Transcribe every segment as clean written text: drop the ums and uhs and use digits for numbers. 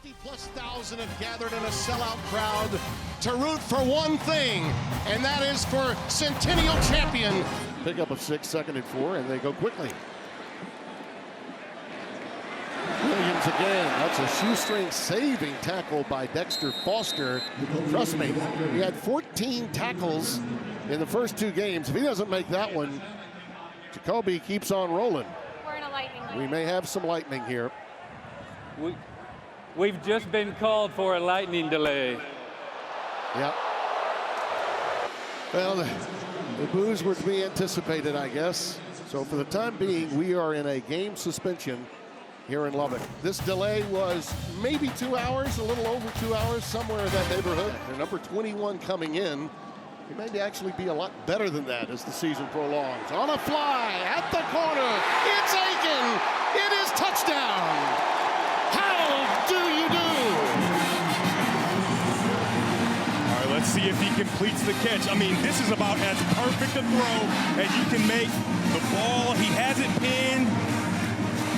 60,000+ have gathered in a sellout crowd to root for one thing, and that is for Centennial champion. Pick up a 6, 2nd and 4, and they go quickly. Williams again. That's a shoestring saving tackle by Dexter Foster. Trust me, he had 14 tackles in the first 2 games. If he doesn't make that one, Jacoby keeps on rolling. We're in a lightning delay. We may have some lightning here. We've just been called for a lightning delay. Yep. Well, the boos were to be anticipated, I guess. So for the time being, we are in a game suspension here in Lubbock. This delay was maybe 2 hours, a little over 2 hours, somewhere in that neighborhood. The number 21 coming in. He may actually be a lot better than that as the season prolongs. On a fly at the corner. It's Aiken. It is touchdown. How do you do? All right, let's see if he completes the catch. I mean, this is about as perfect a throw as you can make. The ball, he has it pinned.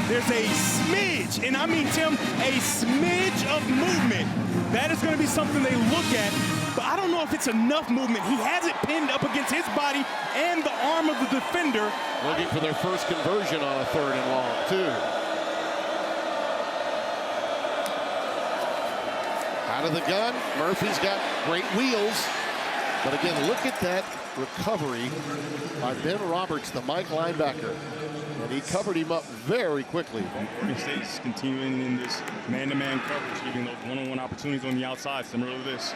There's a smidge, and I mean, Tim, a smidge of movement. That is going to be something they look at, but I don't know if it's enough movement. He has it pinned up against his body and the arm of the defender. Looking for their first conversion on a 3rd and long, too. Out of the gun, Murphy's got great wheels. But again, look at that recovery by Ben Roberts, the Mike linebacker. And he covered him up very quickly. Oregon State's continuing in this man-to-man coverage, giving those one-on-one opportunities on the outside, similar to this.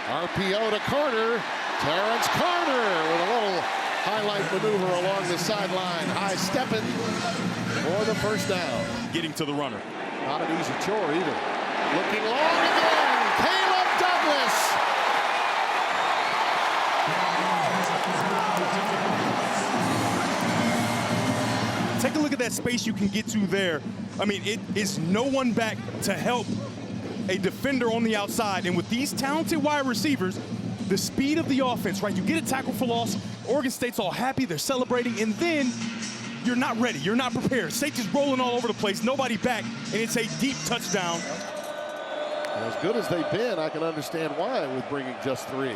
RPO to Carter. Terrence Carter with a little highlight maneuver along the sideline. High stepping for the first down. Getting to the runner. Not an easy chore either. Looking long again. Caleb Douglas. Take a look at that space you can get to there. I mean, it is no one back to help a defender on the outside. And with these talented wide receivers, the speed of the offense, right? You get a tackle for loss. Oregon State's all happy. They're celebrating. And then you're not ready. You're not prepared. Safety's rolling all over the place. Nobody back. And it's a deep touchdown. And as good as they've been, I can understand why with bringing just 3.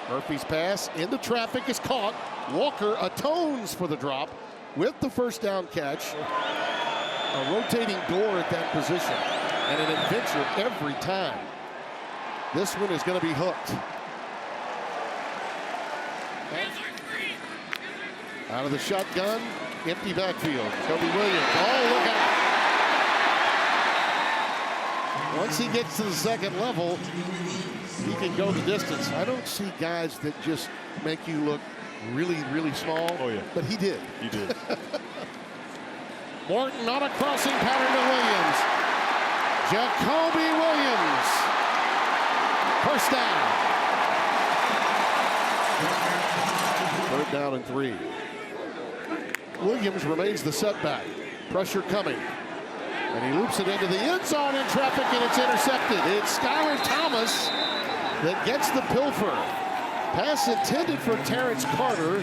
Murphy's pass into traffic is caught. Walker atones for the drop with the first down catch. A rotating door at that position. And an adventure every time. This one is going to be hooked. Out of the shotgun, empty backfield. Kobe Williams. Oh, look out. Once he gets to the 2nd level, he can go the distance. I don't see guys that just make you look really, really small. Oh, yeah. But he did. He did. Morton on a crossing pattern to Williams. Jacoby Williams. First down. 3rd down and 3. Williams remains the setback. Pressure coming. And he loops it into the end zone in traffic, and it's intercepted. It's Skylar Thomas that gets the pilfer. Pass intended for Terrence Carter.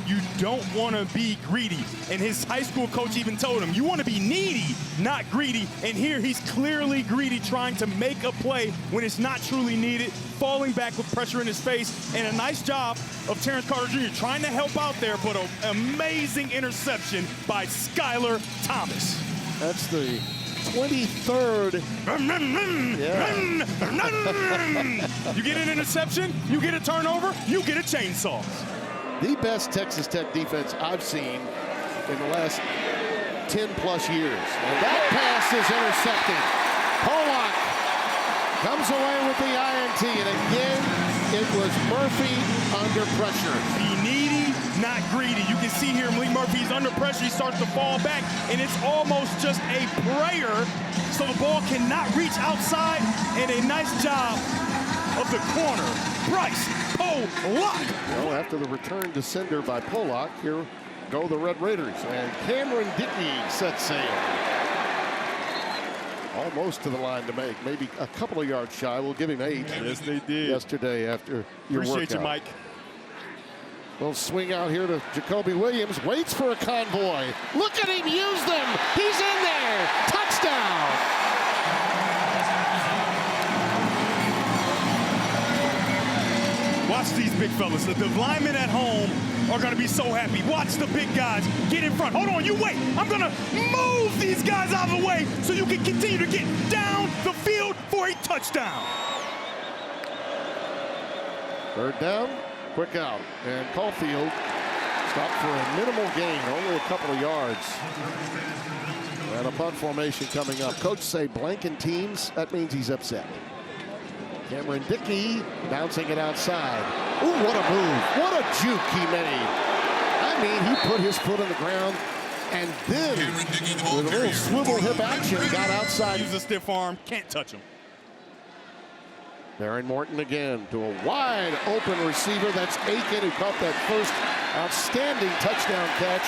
You don't want to be greedy. And his high school coach even told him, you want to be needy, not greedy. And here he's clearly greedy, trying to make a play when it's not truly needed, falling back with pressure in his face. And a nice job of Terrence Carter Jr. trying to help out there, but an amazing interception by Skylar Thomas. That's the 23rd. You get an interception, you get a turnover, you get a chainsaw. The best Texas Tech defense I've seen in the last 10+ years. And that pass is intercepted. Pollock comes away with the INT. And again, it was Murphy under pressure. Be needy, not greedy. You can see here Malik Murphy's under pressure. He starts to fall back, and it's almost just a prayer so the ball cannot reach outside. And a nice job of the corner, Bryce Pollock. Well, after the return to sender by Pollock, here go the Red Raiders. And Cameron Dickey sets sail. Almost to the line to make. Maybe a couple of yards shy. We'll give him 8. Yes, they did. Yesterday after your Appreciate workout. you, Mike. We'll swing out here to Jacoby Williams. Waits for a convoy. Look at him use them. He's in there. Touchdown. Watch these big fellas. The linemen at home are going to be so happy. Watch the big guys get in front. Hold on, you wait. I'm going to move these guys out of the way so you can continue to get down the field for a touchdown. Third down, quick out. And Caulfield stopped for a minimal gain, only a couple of yards. And a punt formation coming up. Coach say blanking teams, that means he's upset. Cameron Dickey bouncing it outside. Ooh, what a move. What a juke he made. I mean, he put his foot on the ground and then with a little swivel hip action got outside. Use a stiff arm, can't touch him. Baron Morton again to a wide open receiver. That's Aiken who caught that first outstanding touchdown catch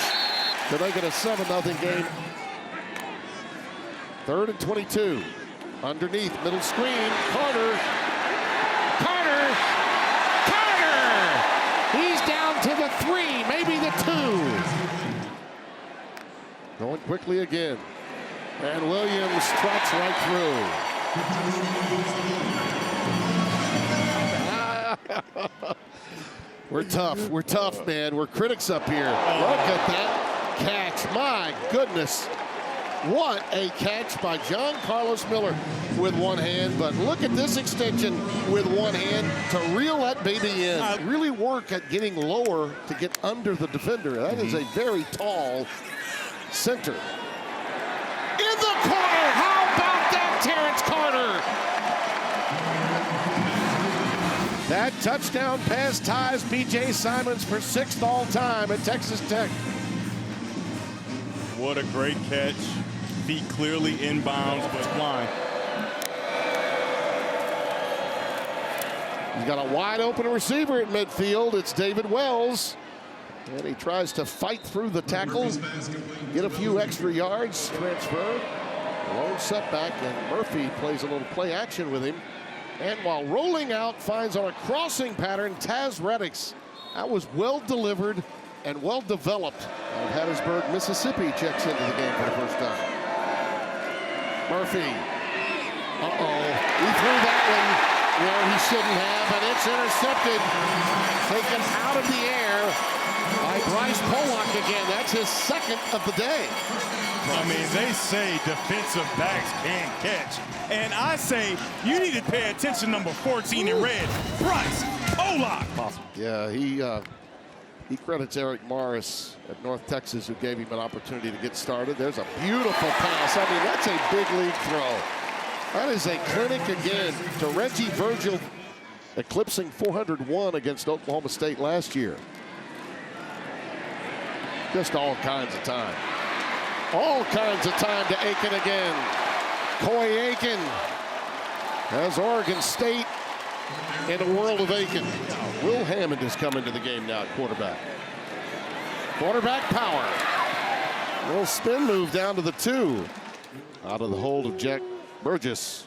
to make it a 7-0 game. 3rd and 22. Underneath, middle screen, Carter. He's down to the 3, maybe the 2. Going quickly again. And Williams trots right through. We're tough, man. We're critics up here. Look at that catch. My goodness. What a catch by John Carlos Miller with one hand, but look at this extension with one hand to reel that baby in. Really work at getting lower to get under the defender. That is a very tall center. In the corner, how about that, Terrence Carter? That touchdown pass ties B.J. Simons for 6th all time at Texas Tech. What a great catch. Feet clearly inbounds, but flying. He's got a wide open receiver at midfield. It's David Wells. And he tries to fight through the tackle, get a few extra yards, transfer. A lone setback, and Murphy plays a little play action with him. And while rolling out, finds on a crossing pattern, Taz Reddix. That was well delivered and well developed. And Hattiesburg, Mississippi checks into the game for the first time. Murphy. He threw that one where he shouldn't have, and it's intercepted. Taken out of the air by Bryce Pollock again. That's his 2nd of the day. I mean, they say defensive backs can't catch. And I say you need to pay attention, number 14 in red, Bryce Pollock. Awesome. Yeah, he credits Eric Morris at North Texas, who gave him an opportunity to get started. There's a beautiful pass. I mean, that's a big league throw. That is a clinic again to Reggie Virgil, eclipsing 401 against Oklahoma State last year. Just all kinds of time. All kinds of time to Aiken again. Coy Aiken has Oregon State in a world of Aiken. Will Hammond has come into the game now at quarterback. Quarterback power. Little spin move down to the 2. Out of the hold of Jack Burgess.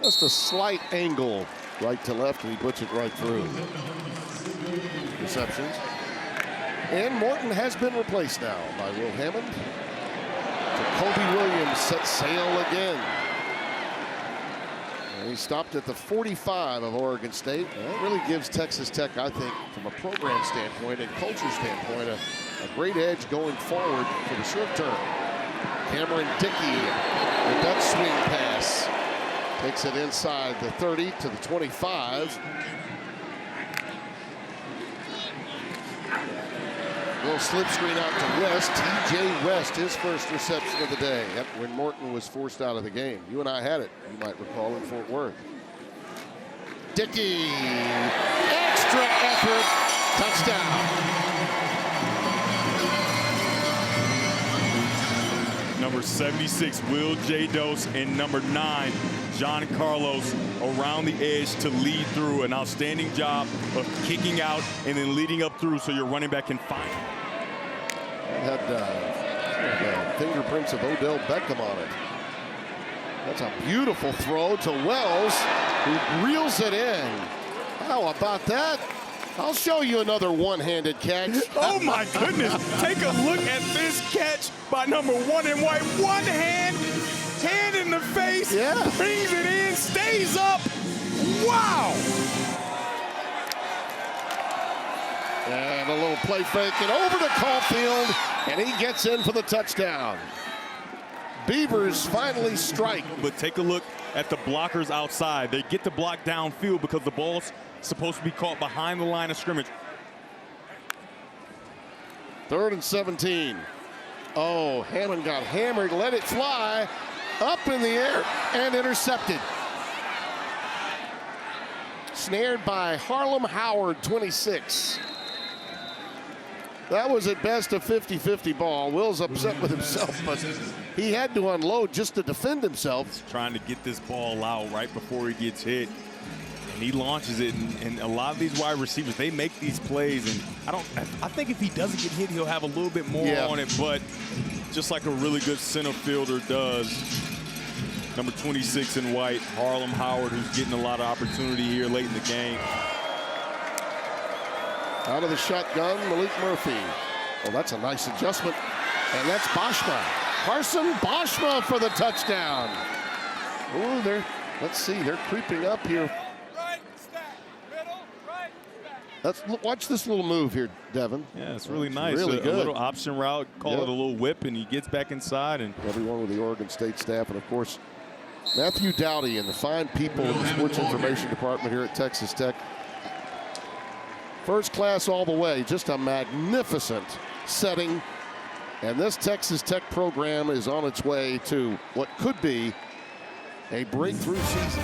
Just a slight angle right to left, and he puts it right through. Receptions. And Morton has been replaced now by Will Hammond. Jacoby Williams set sail again. And he stopped at the 45 of Oregon State. And that really gives Texas Tech, I think, from a program standpoint and culture standpoint, a great edge going forward for the short term. Cameron Dickey, the Dutch swing pass. Takes it inside the 30 to the 25. Little slip screen out to West. TJ West, his first reception of the day. Yep, when Morton was forced out of the game. You and I had it, you might recall, in Fort Worth. Dickey, extra effort, touchdown. Number 76, Will J. Dose, and number 9, John Carlos, around the edge to lead through. An outstanding job of kicking out and then leading up through so your running back can find it. It had fingerprints of Odell Beckham on it. That's a beautiful throw to Wells, who reels it in. How about that? I'll show you another one-handed catch. Oh my goodness, take a look at this catch by number 1 in white. One hand Hand in the face, Yeah. brings it in, stays up. Wow! And a little play fake and over to Caulfield, and he gets in for the touchdown. Beavers finally strike. But take a look at the blockers outside. They get the block downfield because the ball's supposed to be caught behind the line of scrimmage. 3rd and 17. Oh, Hammond got hammered, let it fly, up in the air, and intercepted. Snared by Harlem Howard, 26. That was at best a 50-50 ball. Will's upset with himself, but he had to unload just to defend himself. Trying to get this ball out right before he gets hit. And he launches it, and a lot of these wide receivers, they make these plays, and I think if he doesn't get hit, he'll have a little bit more on it, but just like a really good center fielder does. Number 26 in white, Harlem Howard, who's getting a lot of opportunity here late in the game. Out of the shotgun, Malik Murphy. Oh, that's a nice adjustment. And that's Boschma. Carson Boschma for the touchdown. Oh, let's see, they're creeping up here. Right stack, middle, right stack. Watch this little move here, Devin. Yeah, it's really nice. Really good. A little option route, call it a little whip, and he gets back inside. And everyone with the Oregon State staff, and of course, Matthew Dowdy and the fine people in the Sports Information Department here at Texas Tech. First class all the way, just a magnificent setting. And this Texas Tech program is on its way to what could be a breakthrough season.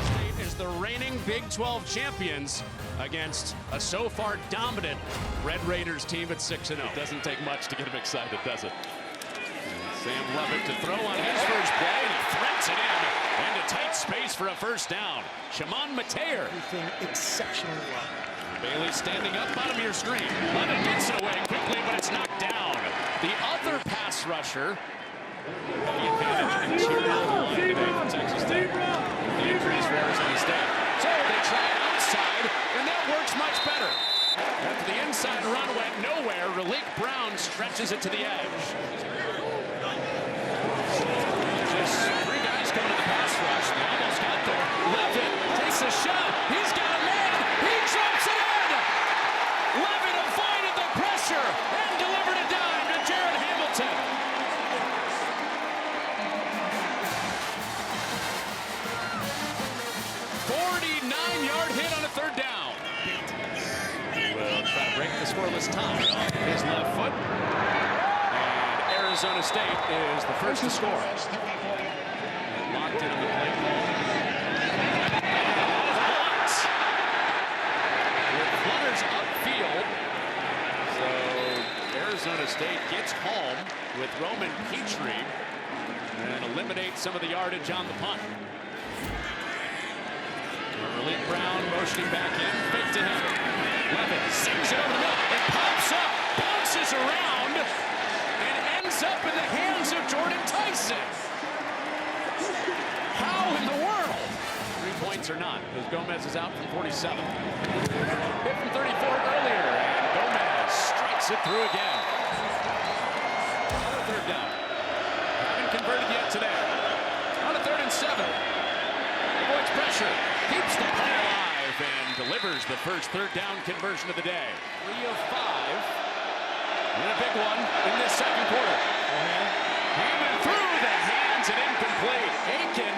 State is the reigning Big 12 champions against a so far dominant Red Raiders team at 6-0. Doesn't take much to get him excited, does it? Sam Levitt to throw on his first play, and he threads it in into tight space for a first down. Shimon Mateer. Everything exceptionally well. Bailey standing up, bottom of your screen. Levitt gets it away quickly, but it's knocked down. The other pass rusher. The advantage interior of the line today for Texas Tech. The injuries for Arizona State. So they try outside, and that works much better. After the inside run went nowhere, Raleek Brown stretches it to the edge. Just 3 guys coming to the pass rush. They almost got there. Levitt takes a shot. He's got a man. He drops it in. Levitt avoided the pressure and delivered a dime to Jared Hamilton. "49-yard hit on a 3rd down." He will try to break the scoreless tie off his left foot. And Arizona State is the first to score. Locked in on the play call. With runners upfield. So Arizona State gets home with Roman Petrie and eliminates some of the yardage on the punt. Raleek Brown motioning back in, fake to him. Levitt sings it over the middle. It pops up, bounces around, and ends up in the hands of Jordan Tyson. How in the world? 3 points or not, because Gomez is out from 47. Hit from 34 earlier, and Gomez strikes it through again. Another 3rd down. Haven't converted yet today. On a 3rd and 7. Avoids pressure, keeps the play alive, and delivers the first 3rd down conversion of the day. 3 of 5. And a big one in this 2nd quarter. Hammond through the hands and incomplete. Aiken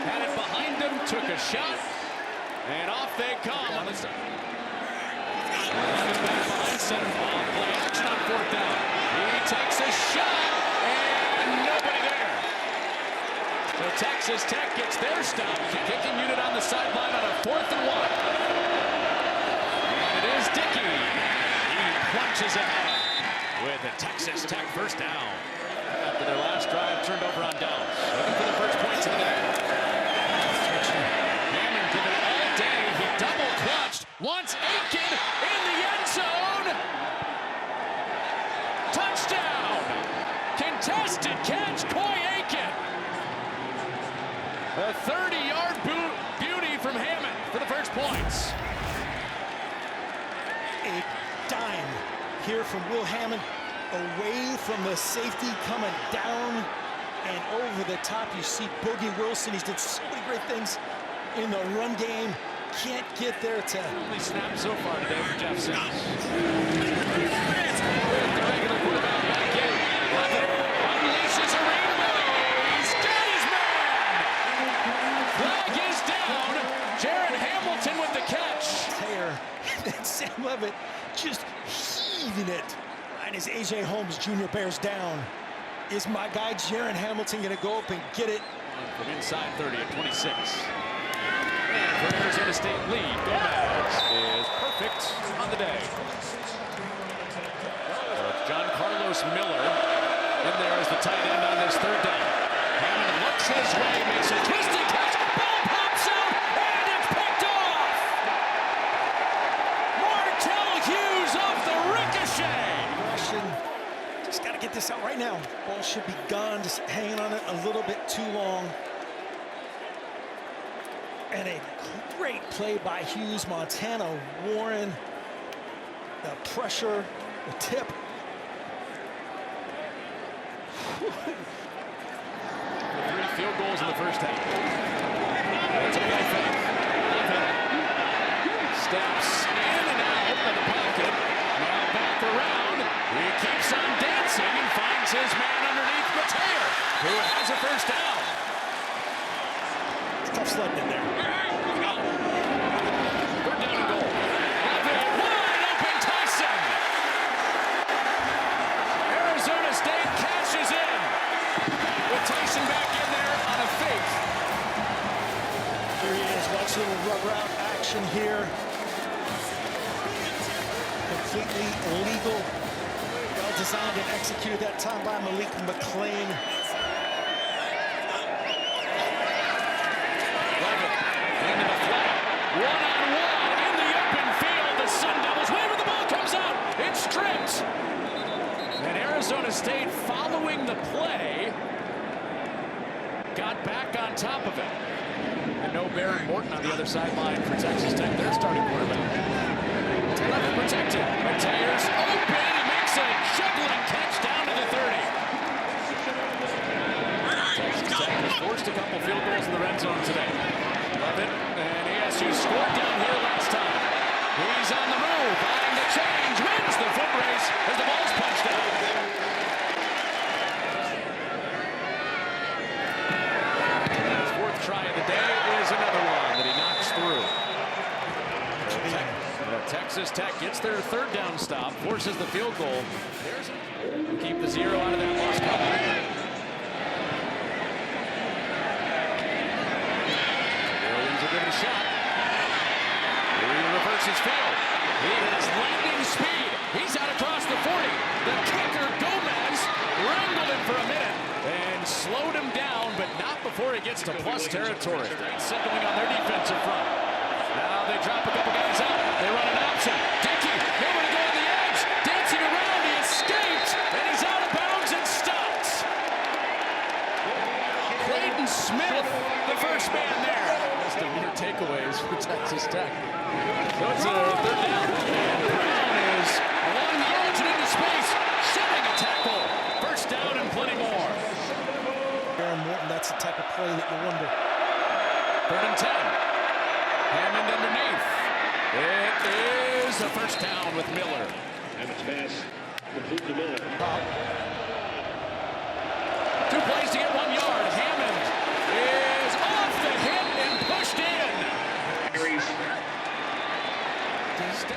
had it behind him, took a shot, and off they come on the side. Back behind center. Play action on 4th down. He takes a shot, and nobody there. So Texas Tech gets their stop. The kicking unit on the sideline on a 4th and 1. And it is Dickey. He plunges ahead with a Texas Tech first down. After their last drive turned over on downs. Looking for the first points of the day. Hammond did it all day. He double clutched. Wants Aiken in the end zone. Touchdown. Contested catch. Coy Aiken. A 30-yard beauty from Hammond for the first points. A dime here from Will Hammond, away from the safety, coming down And over the top, you see Boogie Wilson. He's done so many great things in the run game. Can't get there to... Only snap so far today for Jeff Sims. The regular quarterback back in. Unleashes a rainbow. He's got his man. Flag is down. Jaron Hamilton with the catch. Tear. And Sam Levitt just heaving it. Right as A.J. Holmes Jr. bears down. Is my guy Jaron Hamilton going to go up and get it? From inside 30 at 26. And for Arizona State lead, Gomez is perfect on the day. John Carlos Miller in there as the tight end on this third down. Hammond looks his way, makes a twisting catch. Ball pops out, and it's picked off. Martell Hughes off the ricochet. Just got to get this out right now. Ball should be gone, just hanging on it a little bit too long. And a great play by Hughes. Montana Warren. The pressure, the tip. 3 field goals in the first half. That's a play fake. Steps in and out of the pocket. Now back around. He keeps on dancing and finds his man underneath Mateer, who has a first down. It's tough sledding in there. Third down and goal. Wide open Tyson. Arizona State cashes in. With Tyson back in there on a fake. Here he is. Watch a little rubber out action here. Completely illegal. Well designed and executed that time by Malik McLean. Into the flat. One-on-one in the open field. The Sun Devils win, but the ball comes out. It's stripped. And Arizona State, following the play, got back on top of it. And no Baron Morton on the other sideline for Texas Tech, their starting quarterback. Left protected. Mateer's open. He makes a juggling catch down to the 30. Texas Tech has forced a couple field goals in the red zone today. Love it. And ASU scored down here last time. He's on the move. Buying the change. Wins the foot race as the ball's punched out. His 4th try of the day is another one that he knocks through. Texas Tech gets their 3rd down stop, forces the field goal. Keep the 0 out of that lost call. Williams will give it a shot. He reverses field. He has landing speed. He's out across the 40. The kicker, Gomez, wrangled him for a minute and slowed him down, but not before he gets to plus territory. Signaling on their defensive front. Now they drop a couple guys out. They run an option. Dickey, nowhere to go on the edge. Dancing around, he escapes, and he's out of bounds and stopped. Clayton Smith, the first man there. Just a mere takeaways for Texas Tech. So it's a 3rd down. And Brown is along the edge and into space, shoving a tackle. First down and plenty more. Baron Morton, that's the type of play that you wonder. 3rd and 10. Hammond underneath. It is a first down with Miller. And it's pass complete to Miller. 2 plays to get 1 yard. Hammond is off the hit and pushed in.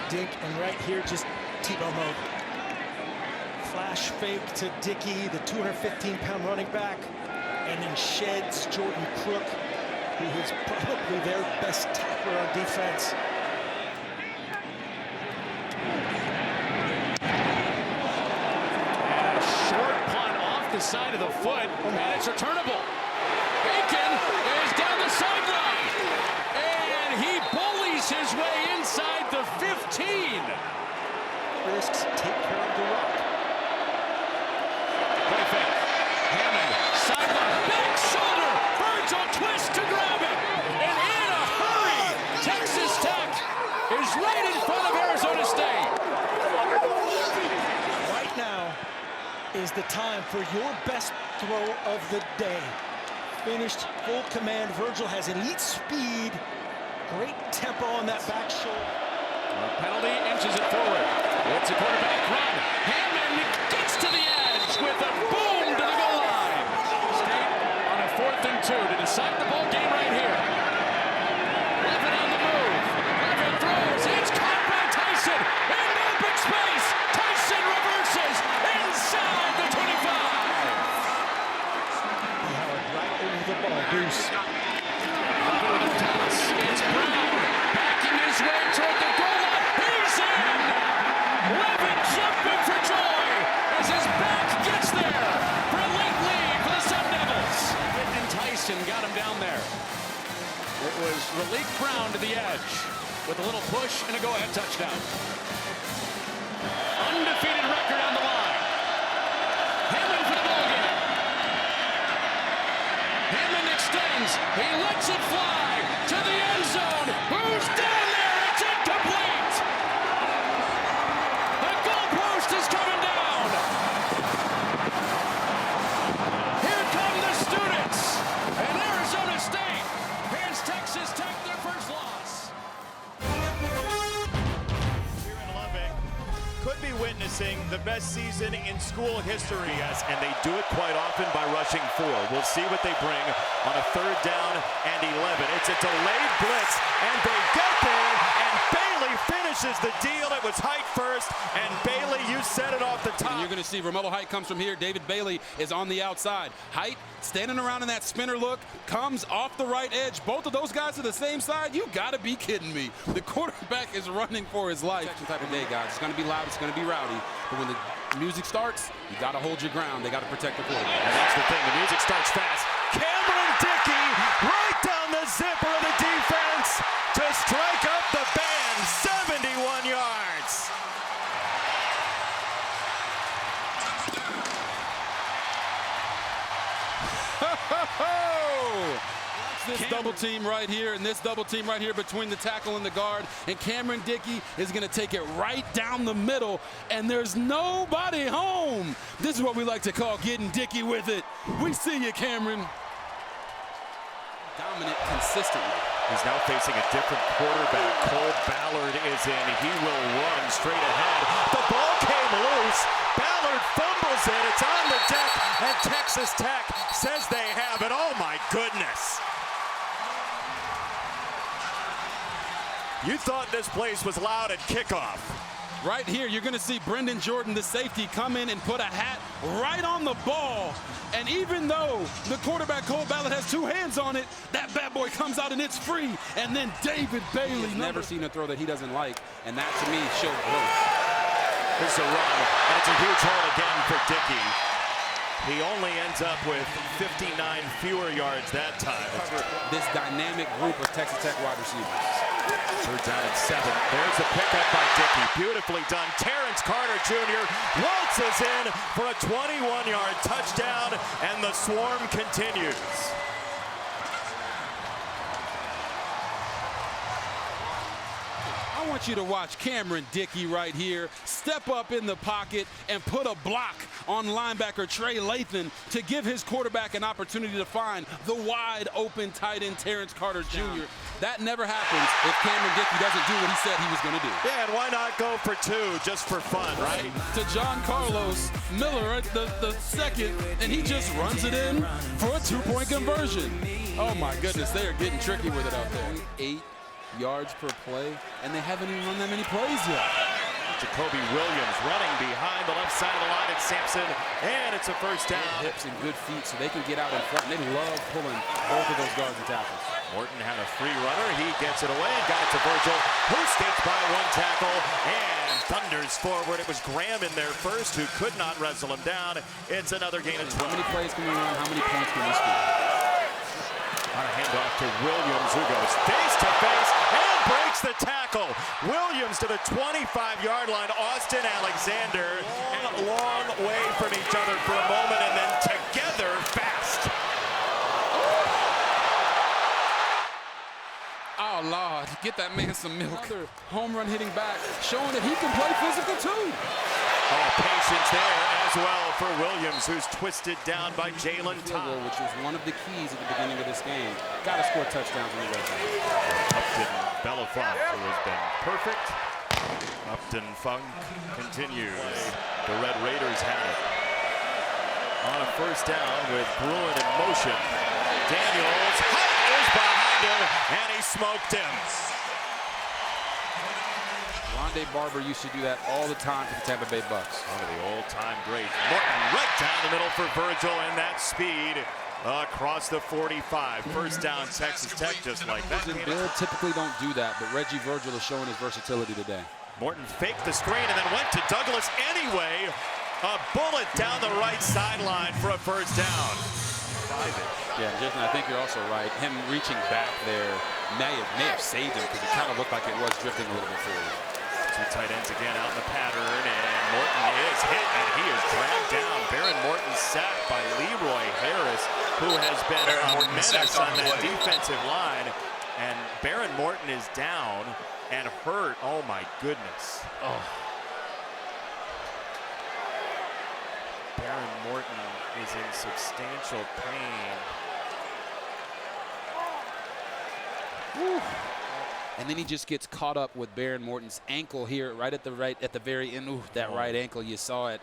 Dink, and right here, just T-bone mode. Flash fake to Dickey, the 215-pound running back, and then sheds Jordan Crook, who is probably their best tackler on defense. And a short punt off the side of the foot, and it's returnable. Bacon is down the sideline, and he bullies his way inside the 15. Risks take care of the rock. Play fake. Hammond, sideline, back shoulder. Birds on twist to grab it. And in a hurry, Texas Tech is right in front of Arizona State. Right now is the time for your best throw of the day. Finished full command. Virgil has elite speed. Great tempo on that back shoulder. Penalty inches it forward. It's a quarterback run. Hammond gets to the edge with a boom to the goal line. State on a 4th and 2 to decide the ball game right here. Levitt on the move. Levitt throws. It's caught by Tyson. In open space. Tyson reverses inside the 25. Howard right over the ball. Deuce. It's Brown backing his way toward the goal line. He's in! Levitt jumping for joy as his back gets there for a late lead for the Sun Devils. Levitt and Tyson got him down there. It was Raleek Brown to the edge with a little push and a go-ahead touchdown. Undefeated record on the line. Hammond for the ball game. Hammond extends. He lets it fly to the end zone. Who's down there? It's incomplete. The goalpost is coming down. Here come the students. And Arizona State hands Texas Tech their first loss. Here in Lubbock, could be witnessing the best season in school history. Yes, and they do it quite often by rushing 4. We'll see what they bring on a 3rd down and 11. It's a delayed blitz, and they get there, and Bailey finishes the deal. It was Height first, and Bailey, you set it off the top. And you're going to see Romello Height comes from here. David Bailey is on the outside. Height standing around in that spinner look, comes off the right edge. Both of those guys are the same side. You got to be kidding me. The quarterback is running for his life. Type of day, guys. It's going to be loud. It's going to be rowdy. But when the music starts, you got to hold your ground. They got to protect the quarterback. And that's the thing. The music starts fast. Cameron Dickey right down the zipper of the defense to strike up the band. 71 yards. This double team right here and this double team right here between the tackle and the guard, and Cameron Dickey is going to take it right down the middle, and there's nobody home. This is what we like to call getting Dickey with it. We see you, Cameron. Dominant consistently. He's now facing a different quarterback. Cole Ballard is in. He will run straight ahead. The ball came loose. Ballard fumbles it. It's on the deck, and Texas Tech says they have it. Oh, my goodness. You thought this place was loud at kickoff. Right here, you're going to see Brendan Jordan, the safety, come in and put a hat right on the ball. And even though the quarterback, Cole Ballard, has 2 hands on it, that bad boy comes out and it's free. And then David Bailey. Never seen a throw that he doesn't like, and that, to me, showed growth. This is a run, and it's a huge hole again for Dickey. He only ends up with 59 fewer yards that time. This dynamic group of Texas Tech wide receivers. 3rd down and 7. There's the pickup by Dickey. Beautifully done. Terrence Carter Jr. waltzes in for a 21-yard touchdown, and the swarm continues. I want you to watch Cameron Dickey right here step up in the pocket and put a block on linebacker Trey Lathan to give his quarterback an opportunity to find the wide open tight end Terrence Carter Jr. That never happens if Cameron Dickey doesn't do what he said he was going to do. Yeah, and why not go for 2 just for fun, right? To John Carlos Miller at the second, and he just runs it in for a 2-point conversion. Oh my goodness, they are getting tricky with it out there. 8 yards per play, and they haven't even run that many plays yet. Jacoby Williams running behind the left side of the line at Sampson, and it's a 1st down. Good hips and good feet, so they can get out in front, and they love pulling both of those guards and tackles. Morton had a free runner. He gets it away and got it to Virgil, who skates by 1 tackle and thunders forward. It was Graham in there first, who could not wrestle him down. It's another gain of 12. How many plays can we run? How many points can we score? On a handoff to Williams, who goes face-to-face and breaks the tackle. Williams to the 25-yard line. Austin Alexander, and a long way from each other for a moment, and then together fast. Oh, Lord, get that man some milk. Another home run hitting back, showing that he can play physical too. Oh, patience there as well for Williams, who's twisted down by Jalen Todd. Which was one of the keys at the beginning of this game. Got to score touchdowns in the red zone. Upton Belafonte, who has been perfect. Upton Funk continues. The Red Raiders have it. On a first down with Bruin in motion. Daniels, Height is behind him, and he smoked him. Rondé Barber used to do that all the time for the Tampa Bay Bucks. One of the all-time greats. Morton right down the middle for Virgil, and that speed across the 45. First down, Texas Tech, just like that. Bill typically don't do that, but Reggie Virgil is showing his versatility today. Morton faked the screen and then went to Douglas anyway. A bullet down the right sideline for a first down. Yeah, Jason, I think you're also right. Him reaching back there may have saved him because it kind of looked like it was drifting a little bit forward. Two tight ends again out in the pattern, and Morton is hit, and he is dragged down. Baron Morton sacked by Leroy Harris, who has been a menace on that defensive line. And Baron Morton is down and hurt. Oh, my goodness. Oh. Baron Morton is in substantial pain. Whew. And then he just gets caught up with Baron Morton's ankle here, right at the very end. Ooh, that right ankle, you saw it.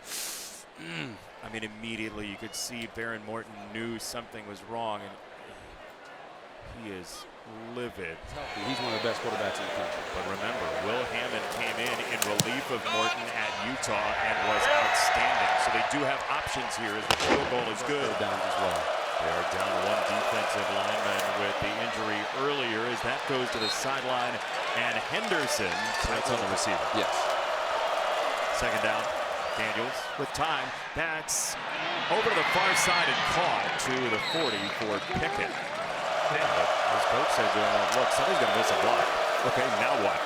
I mean, immediately you could see Baron Morton knew something was wrong, and he is livid. He's one of the best quarterbacks in the country. But remember, Will Hammond came in relief of Morton at Utah and was outstanding. So they do have options here as the field goal is good. Downs as well. They are down one defensive lineman with the injury earlier as that goes to the sideline, and Henderson, that's on the receiver. Yes. Second down, Daniels with time, backs over to the far side and caught to the 40 for Pickett. His coach said to him, look, somebody's going to miss a block. Okay, now what?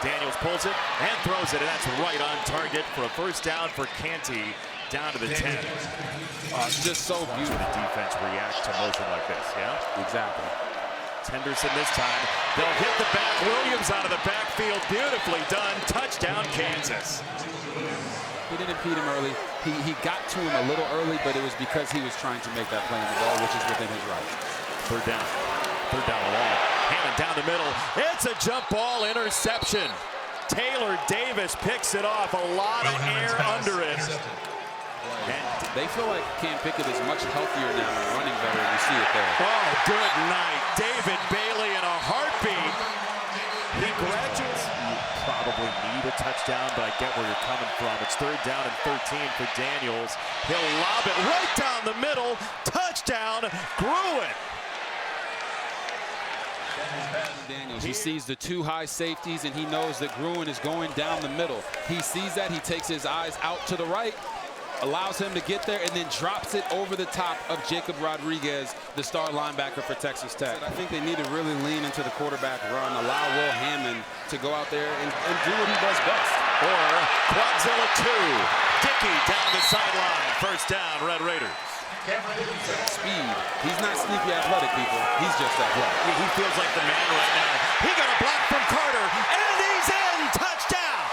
Daniels pulls it and throws it, and that's right on target for a first down for Canty. Down to the 10. It's just so beautiful. The defense reacts to motion like this, yeah? Exactly. Henderson this time. They'll hit the back. Williams out of the backfield. Beautifully done. Touchdown, Kansas. He didn't impede him early. He got to him a little early, but it was because he was trying to make that play on the ball, which is within his right. Third down. Third down long. Hammond down the middle. It's a jump ball interception. Taylor Davis picks it off. A lot of air under it. And they feel like Cam Pickett is much healthier now and running better. You see it there. Oh, good night. David Bailey in a heartbeat. He graduates. You probably need a touchdown, but I get where you're coming from. It's third down and 13 for Daniels. He'll lob it right down the middle. Touchdown, Gruen. Daniels, he sees the two high safeties, and he knows that Gruen is going down the middle. He sees that. He takes his eyes out to the right, allows him to get there, and then drops it over the top of Jacob Rodriguez, the star linebacker for Texas Tech. I think they need to really lean into the quarterback run, allow Will Hammond to go out there and do what he does best. Or Quadzilla 2. Dickey down the sideline. First down, Red Raiders. Speed. He's not sneaky athletic, people. He's just athletic. Yeah, he feels like the man right now. He got a block from Carter, and he's in. Touchdown.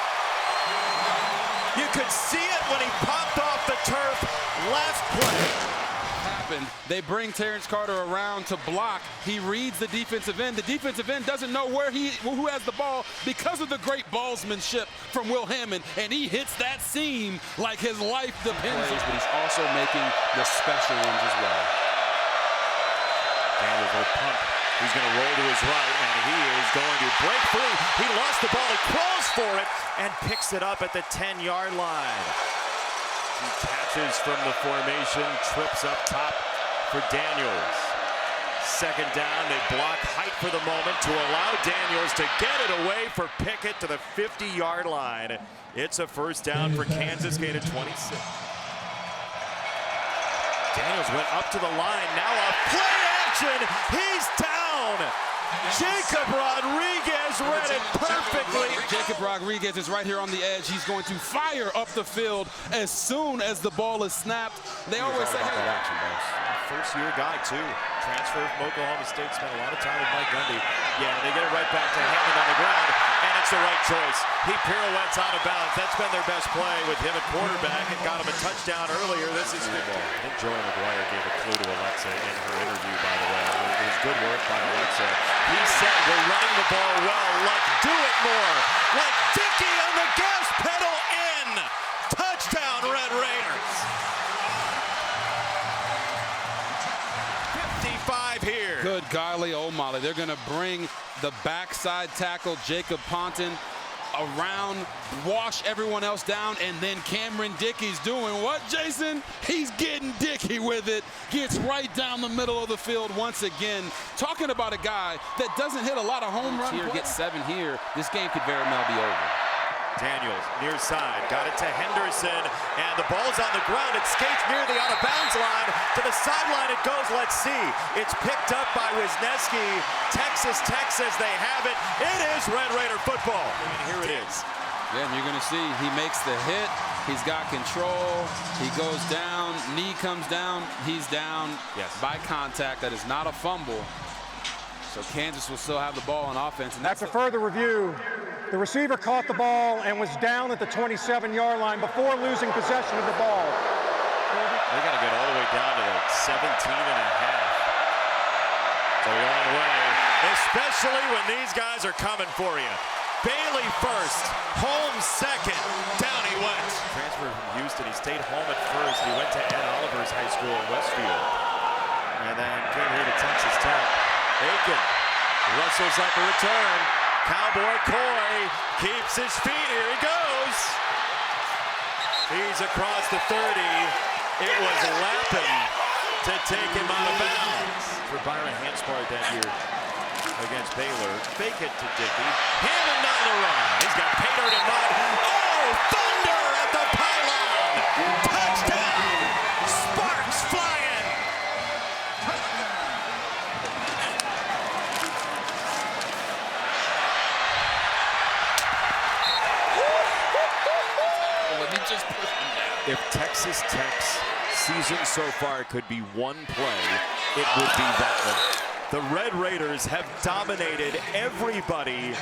You could see it when he popped off the turf. Last play. They bring Terrence Carter around to block. He reads the defensive end. The defensive end doesn't know who has the ball because of the great ballsmanship from Will Hammond, and he hits that seam like his life depends on it. But he's also making the special ones as well. Daniels will pump. He's going to roll to his right, and he is going to break through. He lost the ball. He crawls for it and picks it up at the 10-yard line. He catches from the formation, trips up top for Daniels. Second down, they block Height for the moment to allow Daniels to get it away for Pickett to the 50-yard line. It's a first down for Kansas, gain of 26. Daniels went up to the line, now a play action, he's down! Jacob Rodriguez read it perfectly. Jacob Rodriguez is right here on the edge. He's going to fire up the field as soon as the ball is snapped. They always say that action, boss. First-year guy, too. Transfer from Oklahoma State, spent a lot of time with Mike Gundy. Yeah, they get it right back to Hammond on the ground, and it's the right choice. He pirouettes out of bounds. That's been their best play with him at quarterback and got him a touchdown earlier. This is good. I think Joey McGuire gave a clue to Alexa in her interview, by the way. It was good work by Alexa. He said, we're running the ball well. Like, do it more. Like Dickey on the gas pedal in. Touchdown, Red Raiders. 55 here. Good golly, oh Molly. They're going to bring the backside tackle, Jacob Ponton, around, wash everyone else down, and then Cameron Dickey's doing what, Jason? He's getting Dickey with it. Gets right down the middle of the field once again. Talking about a guy that doesn't hit a lot of home runs. Here, gets 7 here. This game could very well be over. Daniels, near side, got it to Henderson, and the ball's on the ground. It skates near the out-of-bounds line. To the sideline it goes, let's see. It's picked up by Wisniewski. Texas Tech says they have it. It is Red Raider football. And here it is. Yeah, and you're going to see he makes the hit. He's got control. He goes down. Knee comes down. He's down by contact. That is not a fumble. So Kansas will still have the ball on offense. And After further review, the receiver caught the ball and was down at the 27-yard line before losing possession of the ball. They got to get all the way down to the 17 and a half. It's a long way, especially when these guys are coming for you. Bailey first, Holmes second, down he went. Transferred from Houston, he stayed home at first. He went to Ed Oliver's high school in Westfield. And then came here to Texas Tech. Aiken wrestles up a return. Cowboy Coy keeps his feet. Here he goes. He's across the 30. It was Lappin to take him out of bounds. For Byron Hanspard that year against Baylor. Fake it to Dickey. Hammond down the run. He's got Patered and mud. Oh, thunder at the pylon. Touchdown. Sparks flying. If Texas Tech's season so far could be one play, it would be that one. The Red Raiders have dominated everybody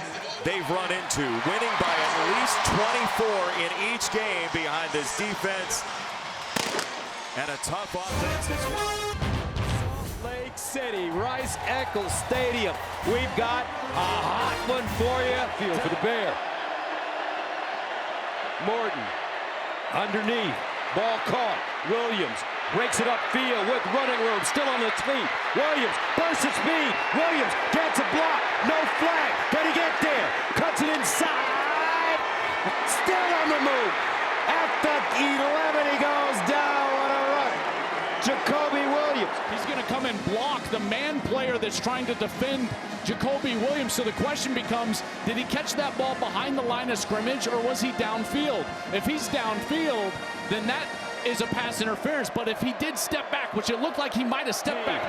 they've run into, winning by at least 24 in each game behind this defense. And a tough offense as well. Salt Lake City, Rice-Eccles Stadium. We've got a hot one for you. Field for the Bear. Morton. Underneath, ball caught. Williams breaks it upfield with running room, still on its feet. Williams bursts at speed. Williams gets a block. No flag. Can he get there? Cuts it inside. Still on the move. At the 11, he goes down. What a run. Jacoby Williams. He's going to come and block the man player that's trying to defend Jacoby Williams. So the question becomes, did he catch that ball behind the line of scrimmage or was he downfield? If he's downfield, then that is a pass interference. But if he did step back, which it looked like he might have stepped back.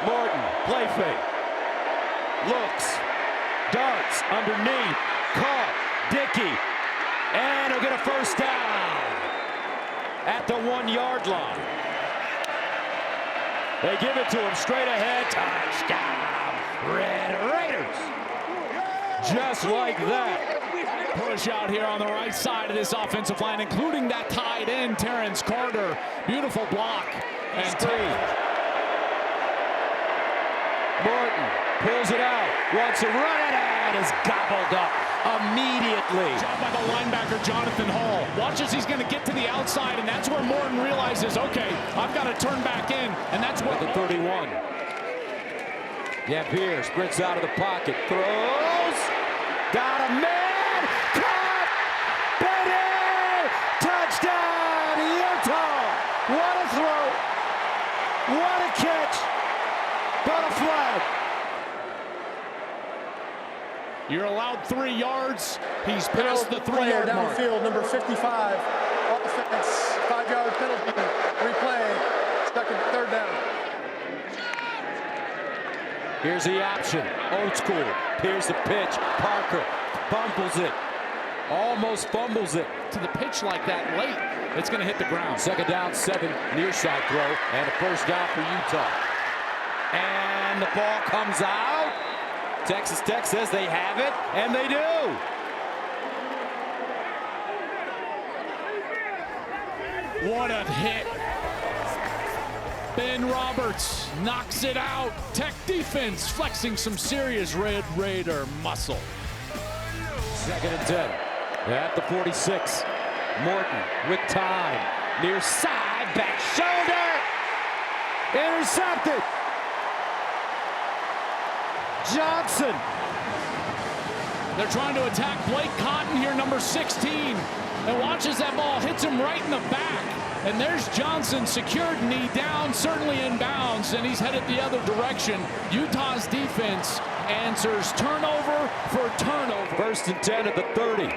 Morton, play fake. Looks, darts, underneath, caught, Dickey. And he'll get a first down at the 1-yard line. They give it to him straight ahead. Touchdown, Red Raiders. Just like that. Push out here on the right side of this offensive line, including that tight end, Terrence Carter. Beautiful block. And Morton pulls it out, wants to run it, and is gobbled up immediately. Job by the linebacker, Jonathan Hall. Watch as he's going to get to the outside, and that's where Morton realizes, okay, I've got to turn back in, and that's what the 31. Dampier sprints out of the pocket, throws, got a man, caught, Benny, touchdown, Utah. What a throw, what a catch, but a flag. You're allowed 3 yards. He's past the 3-yard mark. Downfield, number 55. Offense, 5-yard penalty. Replay. Second, third down. Here's the option. Old school. Here's the pitch. Parker bumbles it. Almost fumbles it. To the pitch like that late, it's going to hit the ground. Second down, 7. Near side throw. And a first down for Utah. And the ball comes out. Texas Tech says they have it, and they do. What a hit. Ben Roberts knocks it out. Tech defense flexing some serious Red Raider muscle. 2nd and 10 at the 46. Morton with time. Near side, back shoulder. Intercepted. Johnson. They're trying to attack Blake Cotton here, number 16. And watches that ball, hits him right in the back. And there's Johnson, secured knee down, certainly in bounds, and he's headed the other direction. Utah's defense answers turnover for turnover. 1st and 10 at the 30.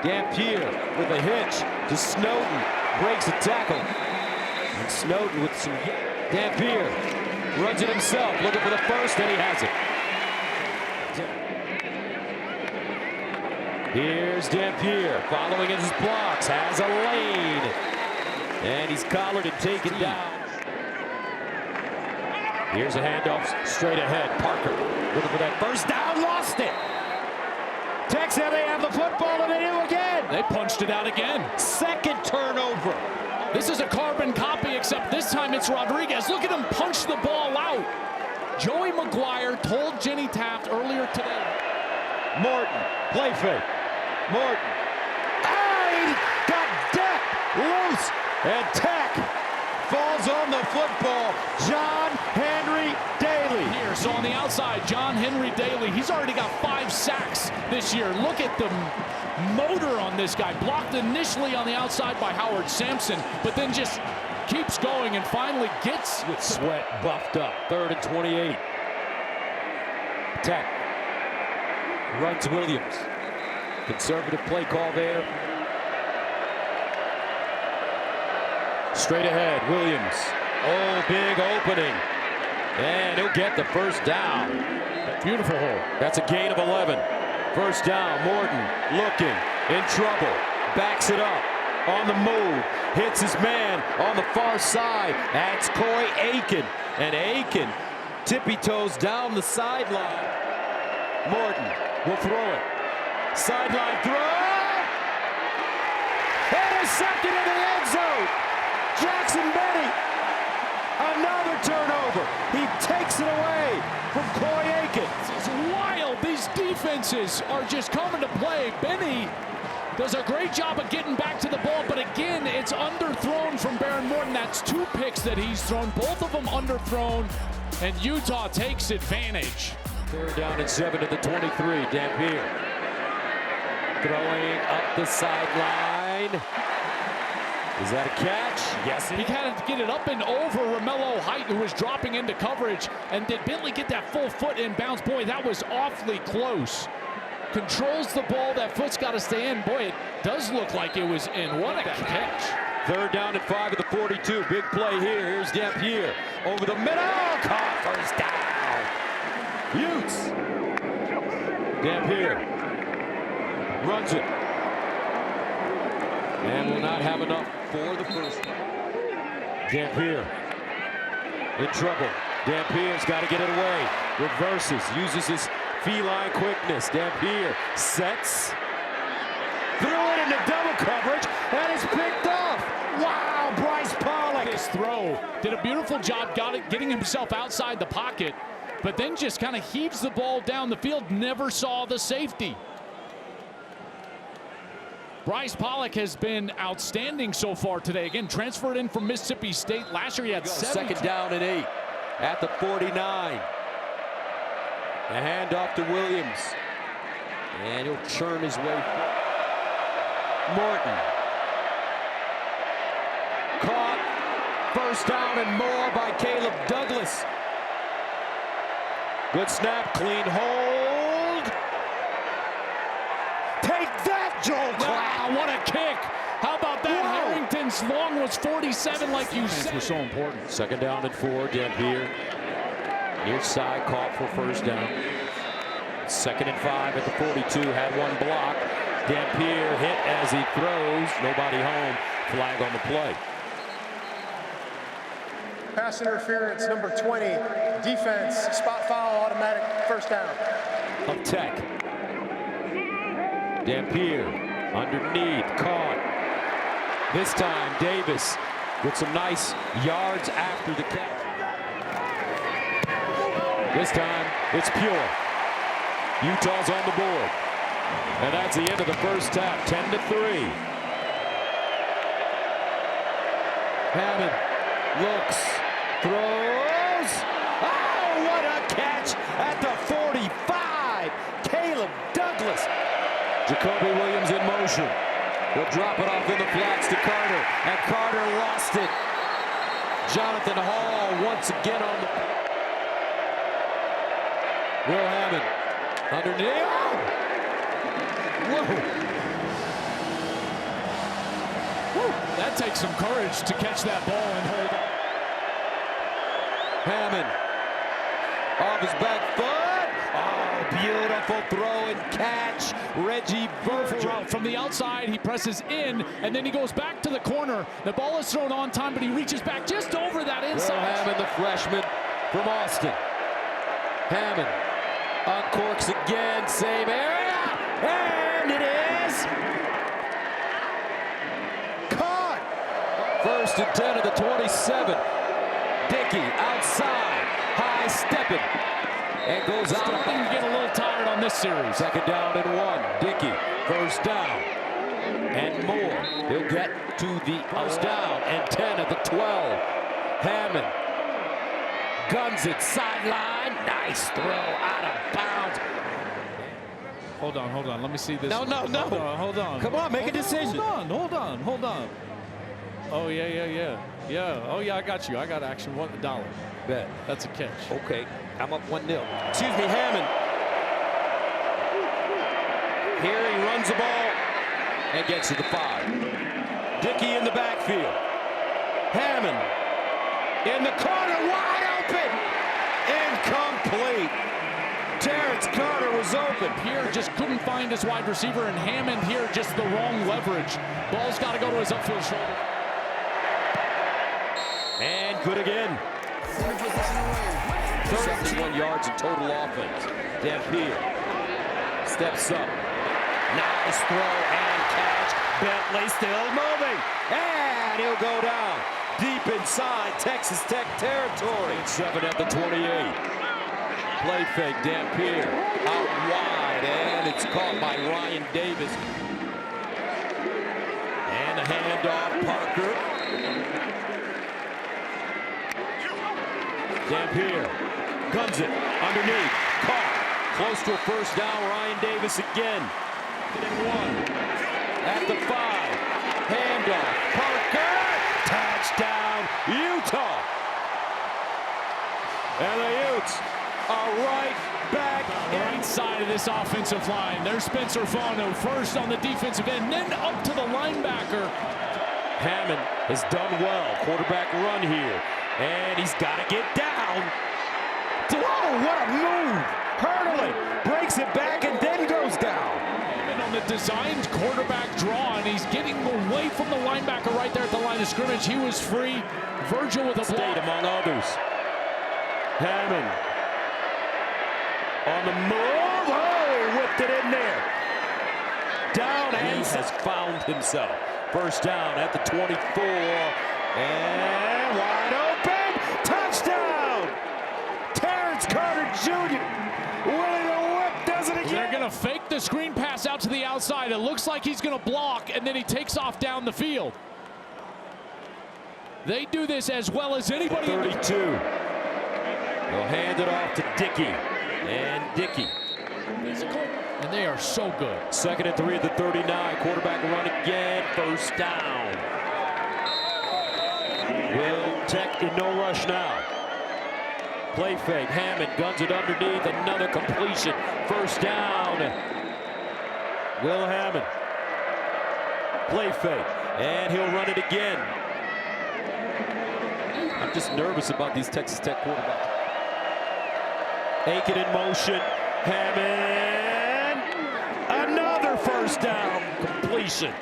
Dampier with a hitch to Snowden. Breaks a tackle. And Snowden with some... Dampier runs it himself, looking for the first, and he has it. Here's Dampier following in his blocks, has a lane. And he's collared and taken down. Here's a handoff straight ahead. Parker looking for that first down, lost it. Tech said they have the football, and they do again. They punched it out again. 2nd turnover. This is a carbon copy, except this time it's Rodriguez. Look at him punch the ball out. Joey McGuire told Jenny Taft earlier today. Morton, play fake. Morton. He got depth loose. And Tech falls on the football. John Henry Daly. Here, so on the outside, John Henry Daly. He's already got 5 sacks this year. Look at the motor on this guy. Blocked initially on the outside by Howard Sampson, but then just keeps going and finally gets with Sweat buffed up. 3rd and 28. Tech runs Williams. Conservative play call there. Straight ahead, Williams. Oh, big opening. And he'll get the first down. Beautiful hole. That's a gain of 11. First down, Morton looking, in trouble. Backs it up, on the move. Hits his man on the far side. That's Coy Aiken. And Aiken tippy-toes down the sideline. Morton will throw it. Sideline throw. Intercepted in the end zone. Jackson Benny, another turnover. He takes it away from Coy Aiken. It's wild. These defenses are just coming to play. Benny does a great job of getting back to the ball, but again, it's underthrown from Baron Morton. That's 2 picks that he's thrown, both of them underthrown, and Utah takes advantage. 3rd down and 7 to the 23. Dampier throwing up the sideline. Is that a catch? Yes. He had to get it up and over Romello Height, who was dropping into coverage. And did Bentley get that full foot in bounds? Boy, that was awfully close. Controls the ball. That foot's got to stay in. Boy, it does look like it was in. What a catch. 3rd down and 5 at the 42. Big play here. Here's Dampier over the middle. Caught first down. Utes. Dampier runs it. And will not have enough for the first. Dampier in trouble. Dampier's got to get it away. Reverses, uses his feline quickness. Dampier sets. Threw it into double coverage, and it's picked off. Wow, Bryce Pollock. This throw did a beautiful job getting himself outside the pocket, but then just kind of heaves the ball down the field. Never saw the safety. Bryce Pollock has been outstanding so far today. Again, transferred in from Mississippi State. Last year he had 7. 2nd down and 8 at the 49. A handoff to Williams. And he'll churn his way. Morton. Caught. 1st down and more by Caleb Douglas. Good snap, clean hold. Take that, Joel Klatt. Wow, what a kick. How about that? Whoa. Harrington's long was 47, like you said. Was so important. 2nd down and 4, Dampier. Near side, caught for 1st down. 2nd and 5 at the 42, had 1 block. Dampier hit as he throws. Nobody home. Flag on the play. Pass interference, number 20. Defense, spot foul, automatic 1st down. of Tech. Dampier underneath, caught. This time Davis with some nice yards after the catch. This time it's pure. Utah's on the board. And that's the end of the first half, 10-3. Hammond looks, throws. Oh, what a catch at the 45. Caleb Douglas. Jacoby Williams in motion. He'll drop it off in the flats to Carter, and Carter lost it. Jonathan Hall once again on the... Will Hammond underneath. Oh! Whoa! Woo. That takes some courage to catch that ball and hold it. Hammond off his back foot. Oh, beautiful throw and catch. Reggie Berger. From the outside, he presses in, and then he goes back to the corner. The ball is thrown on time, but he reaches back just over that inside. Will Hammond, the freshman from Austin. Hammond uncorks again, same area, and it is caught. First and 10 of the 27. Dickey outside, high stepping, and goes out. Starting to get a little tired on this series. Second down and 1. Dickey, first down, and more. He'll get to the first down and 10 of the 12. Hammond guns it sideline. Nice throw out of bounds. Hold on. Let me see this. No. Hold on. Come on, make a decision. Hold on. Oh, yeah. Oh, yeah, I got you. I got action. $1. Bet. That's a catch. Okay, I'm up 1-0. Excuse me, Hammond. Here he runs the ball and gets to the 5. Dickey in the backfield. Hammond in the corner, wide open. Incomplete. Terrence Carter was open. Here just couldn't find his wide receiver, and Hammond here just the wrong leverage. Ball's got to go to his upfield shoulder. And good again. 71 yards in total offense. Dampier steps up. Nice throw and catch. Bentley still moving. And he'll go down deep inside Texas Tech territory. 7 at the 28. Play fake, Dampier out wide, and it's caught by Ryan Davis. And a handoff, Parker. Dampier guns it underneath, caught. Close to a first down, Ryan Davis again. And 1 at the 5. Handoff, Parker. Touchdown, Utah. And the Utes are right back. Right side of this offensive line. There's Spencer Fano first on the defensive end, then up to the linebacker. Hammond has done well. Quarterback run here. And he's got to get down. Whoa, what a move. Hurdling, breaks it back, and then goes down. Hammond on the designed quarterback draw, and he's getting away from the linebacker right there at the line of scrimmage. He was free. Virgil with a block. Among others. Hammond on the move. Oh, whipped it in there. Down, and he has found himself. First down at the 24. And wide open. Touchdown. Terrence Carter Jr. winning a whip, does it again. They're going to fake the screen pass out to the outside. It looks like he's going to block, and then he takes off down the field. They do this as well as anybody. 32. They'll hand it off to Dickey. And Dickey. Physical. And they are so good. 2nd and 3 at the 39. Quarterback run again. First down. Will Tech in no rush now. Play fake. Hammond guns it underneath. Another completion. First down. Will Hammond. Play fake. And he'll run it again. I'm just nervous about these Texas Tech quarterbacks. Aiken in motion. Hammond. Another first down. Completion.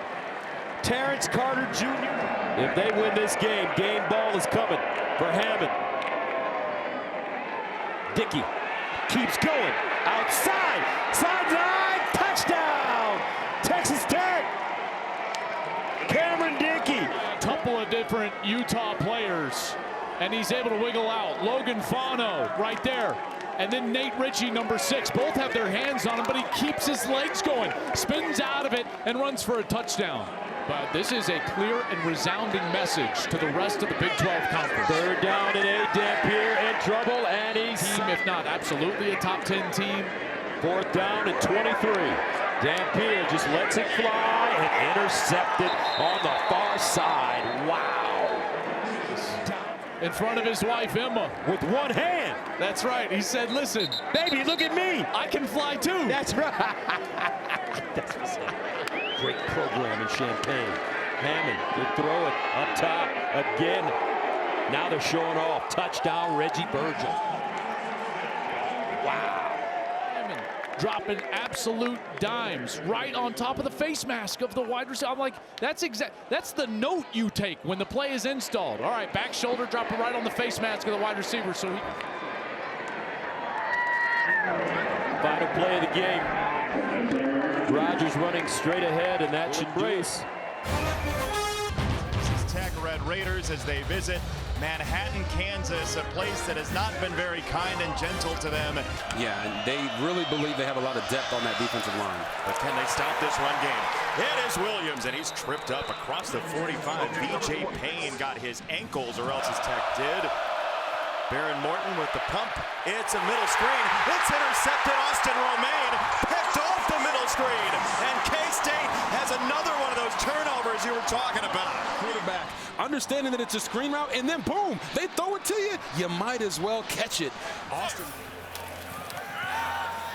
Terrence Carter Jr. If they win this game, game ball is coming for Hammond. Dickey keeps going. Outside, sideline, touchdown! Texas Tech! Cameron Dickey. Couple of different Utah players, and he's able to wiggle out. Logan Fano right there. And then Nate Ritchie, number 6. Both have their hands on him, but he keeps his legs going, spins out of it, and runs for a touchdown. But this is a clear and resounding message to the rest of the Big 12 Conference. 3rd down and 8. Dampier in trouble, and he's team, if not absolutely a top 10 team. 4th down and 23. Dampier just lets it fly and intercepted on the far side. Wow. In front of his wife, Emma. With one hand. That's right. He said, listen, baby, look at me. I can fly too. That's right. That's what's up. Great program in Champaign. Hammond, they throw it up top again. Now they're showing off. Touchdown, Reggie Virgil. Wow. Hammond dropping absolute dimes right on top of the face mask of the wide receiver. I'm like, that's the note you take when the play is installed. All right, back shoulder, drop it right on the face mask of the wide receiver. So final play of the game. Rogers running straight ahead, and that should brace. Texas Tech Red Raiders as they visit Manhattan, Kansas, a place that has not been very kind and gentle to them. Yeah, and they really believe they have a lot of depth on that defensive line. But can they stop this run game? It is Williams, and he's tripped up across the 45. B.J. Payne got his ankles, or else his Tech did. Baron Morton with the pump. It's a middle screen. It's intercepted. Austin Romaine picked off the middle screen. And K-State has another one of those turnovers you were talking about. Quarterback understanding that it's a screen route, and then boom, they throw it to you. You might as well catch it. Austin.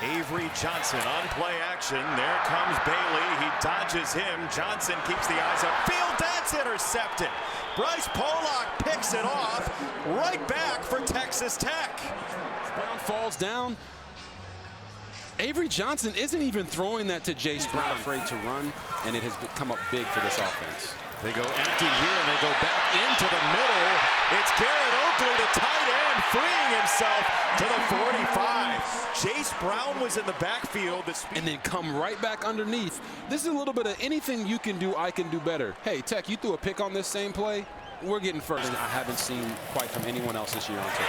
Avery Johnson on play action. There comes Bailey. He dodges him. Johnson keeps the eyes upfield. That's intercepted. Bryce Pollock picks it off. Right back for Texas Tech. Brown falls down. Avery Johnson isn't even throwing that to Jace Brown, afraid to run, and it has come up big for this offense. They go empty here, and they go back into the middle. It's Garrett Oakley, the tight end, freeing himself to the 45. Jace Brown was in the backfield. And then come right back underneath. This is a little bit of anything you can do, I can do better. Hey, Tech, you threw a pick on this same play. We're getting first. I haven't seen quite from anyone else this year on tape.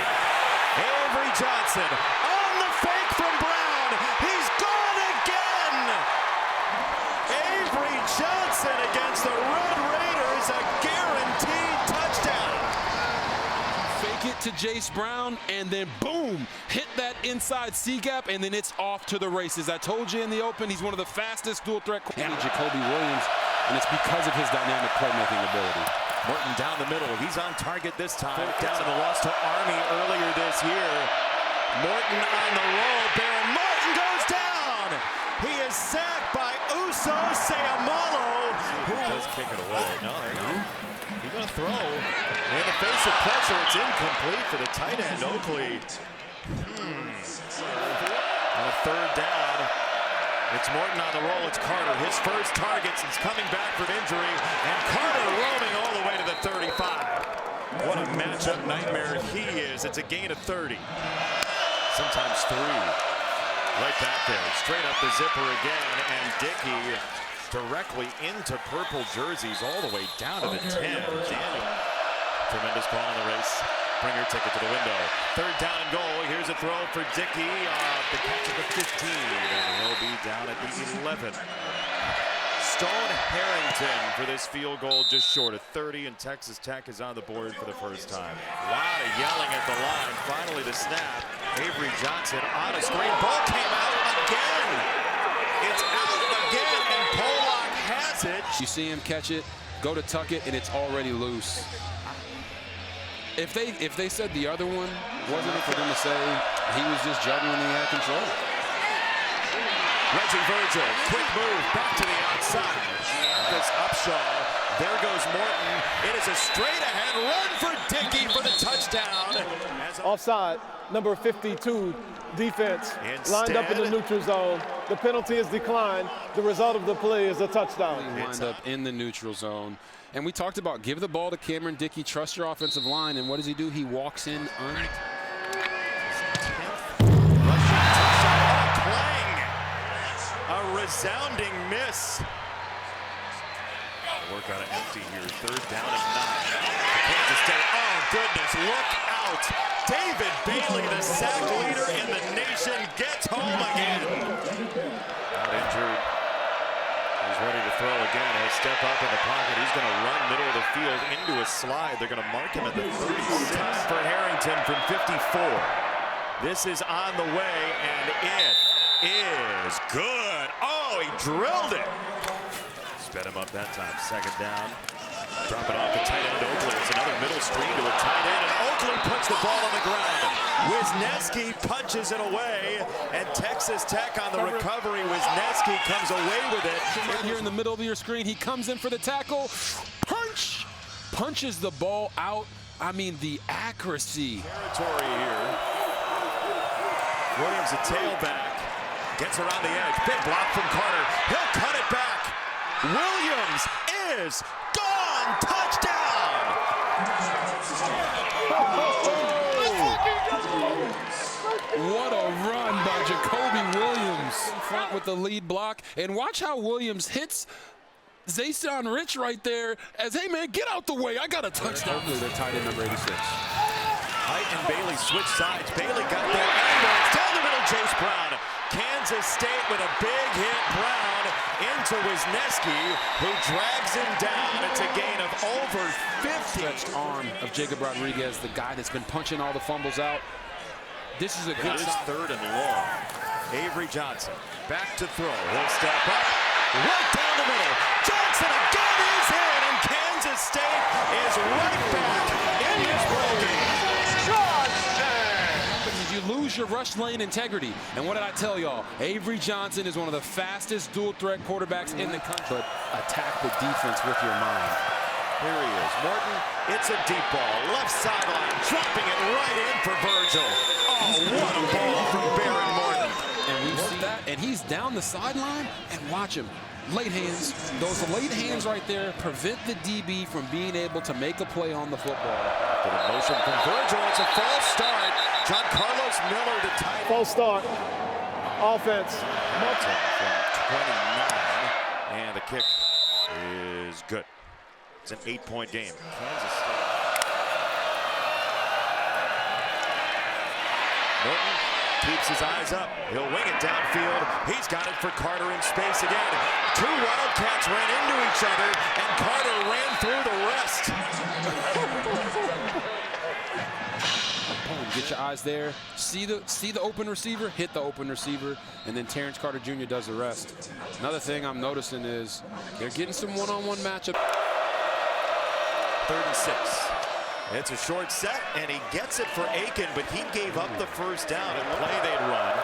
Avery Johnson on the fake from Brown. He's gone again. Avery Johnson against the Red Raiders, a guaranteed touchdown. Fake it to Jace Brown, and then boom, hit that inside C gap, and then it's off to the races. I told you in the open, he's one of the fastest dual threat. And Jacoby Williams, and it's because of his dynamic playmaking ability. Morton down the middle. He's on target this time. Down to the loss to Army earlier this year. Morton on the roll. Baron Morton goes down. He is sacked by Uso Seumalo, who does kick it away. No, he's going to throw. In the face of pressure, it's incomplete for the tight end, Oakley. On a 3rd down, it's Morton on the roll. It's Carter. His first target since coming back from injury. And Carter roaming all the way to the 35. What a matchup nightmare he is. It's a gain of 30. Sometimes 3. Right back there. Straight up the zipper again. And Dickey directly into purple jerseys all the way down to the 10. Daniel. Tremendous call in the race. Bring your ticket to the window. 3rd down and goal. Here's a throw for Dickey. The catch at the 15. And he'll be down at the 11. Stone Harrington for this field goal just short of 30. And Texas Tech is on the board for the first time. A lot of yelling at the line. Finally the snap. Avery Johnson on a screen. Ball came out again. It's out again. And Pollock has it. You see him catch it, go to tuck it, and it's already loose. If they said the other one wasn't it for them to say he was just juggling, he had control. Reggie Virgil, quick move back to the outside. This Upshaw. There goes Morton. It is a straight ahead run for Dickey for the touchdown. Offside, number 52, defense. Lined up in the neutral zone. The penalty is declined. The result of the play is a touchdown. He lined up in the neutral zone. And we talked about give the ball to Cameron Dickey, trust your offensive line, and what does he do? He walks in on it. A resounding miss. Work on an empty here. 3rd down and 9. Kansas State. Oh, goodness. Look out. David Bailey, the sack leader in the nation, gets home again. Not injured. He's ready to throw again. He'll step up in the pocket. He's going to run middle of the field into a slide. They're going to mark him at the 36. For Harrington from 54. This is on the way, and it is good. Oh, he drilled it. Sped him up that time. 2nd down. Drop it off to tight end Oakley. It's another middle screen to a tight end, and Oakley puts the ball on the ground. Wisniewski punches it away, and Texas Tech on the recovery. Wisniewski comes away with it. Right here in the middle of your screen, he comes in for the tackle. Punch! Punches the ball out. I mean, the accuracy. Territory here. Williams, a tailback. Gets around the edge. Big block from Carter. He'll cut it back. Williams is gone. Touchdown! What a run by Jacoby Williams in front with the lead block. And watch how Williams hits Zayshawn Rich right there as, hey, man, get out the way. I got a touchdown. Hopefully they're tight end number 86. Height and Bailey switch sides. Bailey got there. And down the middle, Chase Brown. Kansas State with a big hit. Brown into Wisniewski, who drags him down. It's a gain of over 50. Stretched arm of Jacob Rodriguez, the guy that's been punching all the fumbles out. This is a good stop. 3rd and long. Avery Johnson back to throw. He'll step up. Right down the middle. Johnson again is in, and Kansas State is right back in this ballgame. You lose your rush lane integrity. And what did I tell y'all? Avery Johnson is one of the fastest dual threat quarterbacks in the country. But attack the defense with your mind. Here he is. Morton, it's a deep ball. Left sideline, dropping it right in for Virgil. Oh, what a ball from Baron Morton. And we see that, and he's down the sideline, and watch him. Late hands. Those late hands right there prevent the DB from being able to make a play on the football. To the motion from Virgil. It's a false start. John Carlos Miller to tie. False start. Offense. Moulton from 29. And the kick is good. It's an 8-point game. Kansas State. Morton keeps his eyes up. He'll wing it downfield. He's got it for Carter in space again. 2 Wildcats ran into each other, and Carter ran through the rest. Get your eyes there. See the open receiver, hit the open receiver, and then Terrence Carter Jr. does the rest. Another thing I'm noticing is they're getting some one-on-one matchup. 3rd and 6. It's a short set, and he gets it for Aiken, but he gave up the 1st down and play they'd run.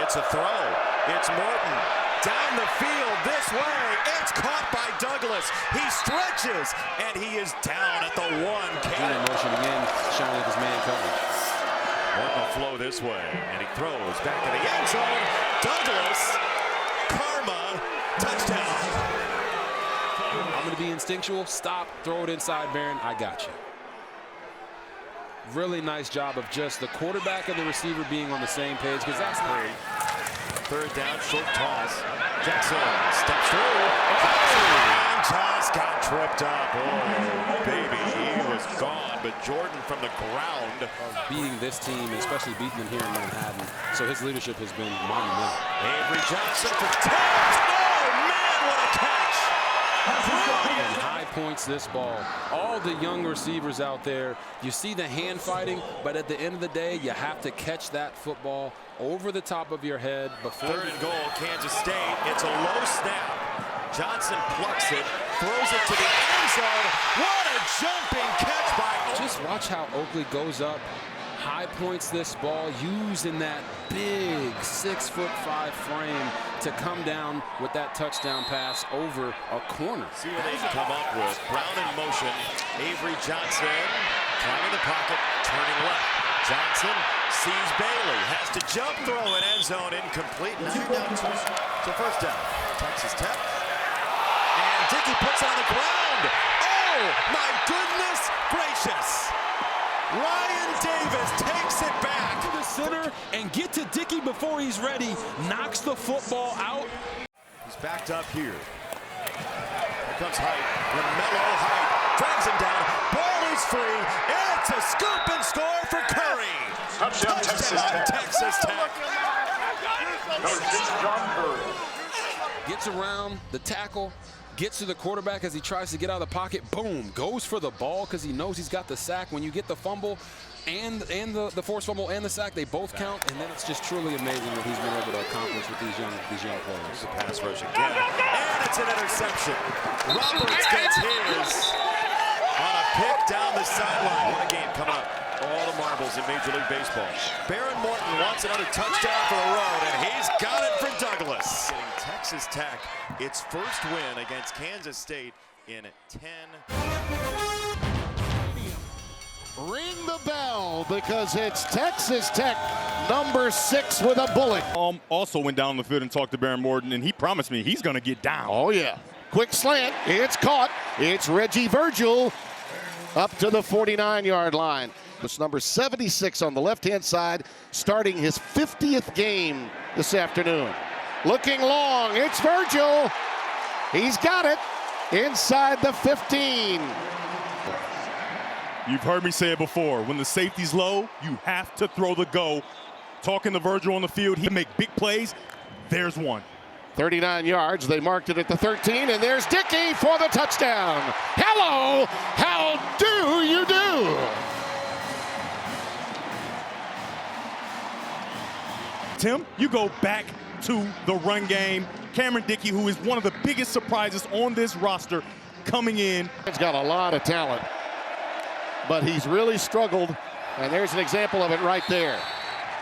It's a throw. It's Morton. Down the field this way. It's caught by Douglas. He stretches, and he is down at the 1. Junior motion again, showing his man coverage. Morton will flow this way, and he throws back to the end zone. Douglas, karma, touchdown. I'm going to be instinctual. Stop, throw it inside, Baron. I got you. Really nice job of just the quarterback and the receiver being on the same page, because that's great. 3rd down, short toss. Jackson steps through. And just got tripped up. Oh, baby, he was gone. But Jordan from the ground. Beating this team, especially beating them here in Manhattan. So his leadership has been monumental. Avery Johnson for touch. Oh, man, what a catch. And high points this ball. All the young receivers out there, you see the hand fighting, but at the end of the day, you have to catch that football over the top of your head before. 3rd and goal, Kansas State. It's a low snap. Johnson plucks it, throws it to the end zone. What a jumping catch by Oakley. Just watch how Oakley goes up, high points this ball, using that big 6'5" frame to come down with that touchdown pass over a corner. See what they can come up with. Brown in motion. Avery Johnson climbing the pocket, turning left. Johnson sees Bailey, has to jump, throw an end zone, incomplete. Now you're down to 1st down. Texas Tech. And Dickey puts it on the ground. Oh, my goodness gracious. Ryan Davis takes it back. To the center, there and get to Dickey before he's ready. Knocks the football out. He's backed up here. Here comes Height. LaMelo Height drags him down. Ball is free. It's a scoop and score for Curry. Touchdown, Texas Tech. Gets around the tackle, gets to the quarterback as he tries to get out of the pocket. Boom, goes for the ball because he knows he's got the sack. When you get the fumble and the forced fumble and the sack, they both count, and then it's just truly amazing what he's been able to accomplish with these young players. The pass rush again, and it's an interception. Roberts gets his on a pick down the sideline. What a game coming up. All the marbles in Major League Baseball. Baron Morton wants another touchdown for the road, and he's got it for Douglas. Getting Texas Tech its first win against Kansas State in 10. Ring the bell because it's Texas Tech, number 6 with a bullet. Also went down the field and talked to Baron Morton, and he promised me he's going to get down. Oh, yeah. Quick slant. It's caught. It's Reggie Virgil up to the 49-yard line. It's number 76 on the left-hand side, starting his 50th game this afternoon. Looking long. It's Virgil. He's got it inside the 15. You've heard me say it before. When the safety's low, you have to throw the go. Talking to Virgil on the field, he make big plays. There's one. 39 yards. They marked it at the 13, and there's Dickey for the touchdown. Hello. How do you do? Tim, you go back to the run game. Cameron Dickey, who is one of the biggest surprises on this roster, coming in. He's got a lot of talent, but he's really struggled, and there's an example of it right there.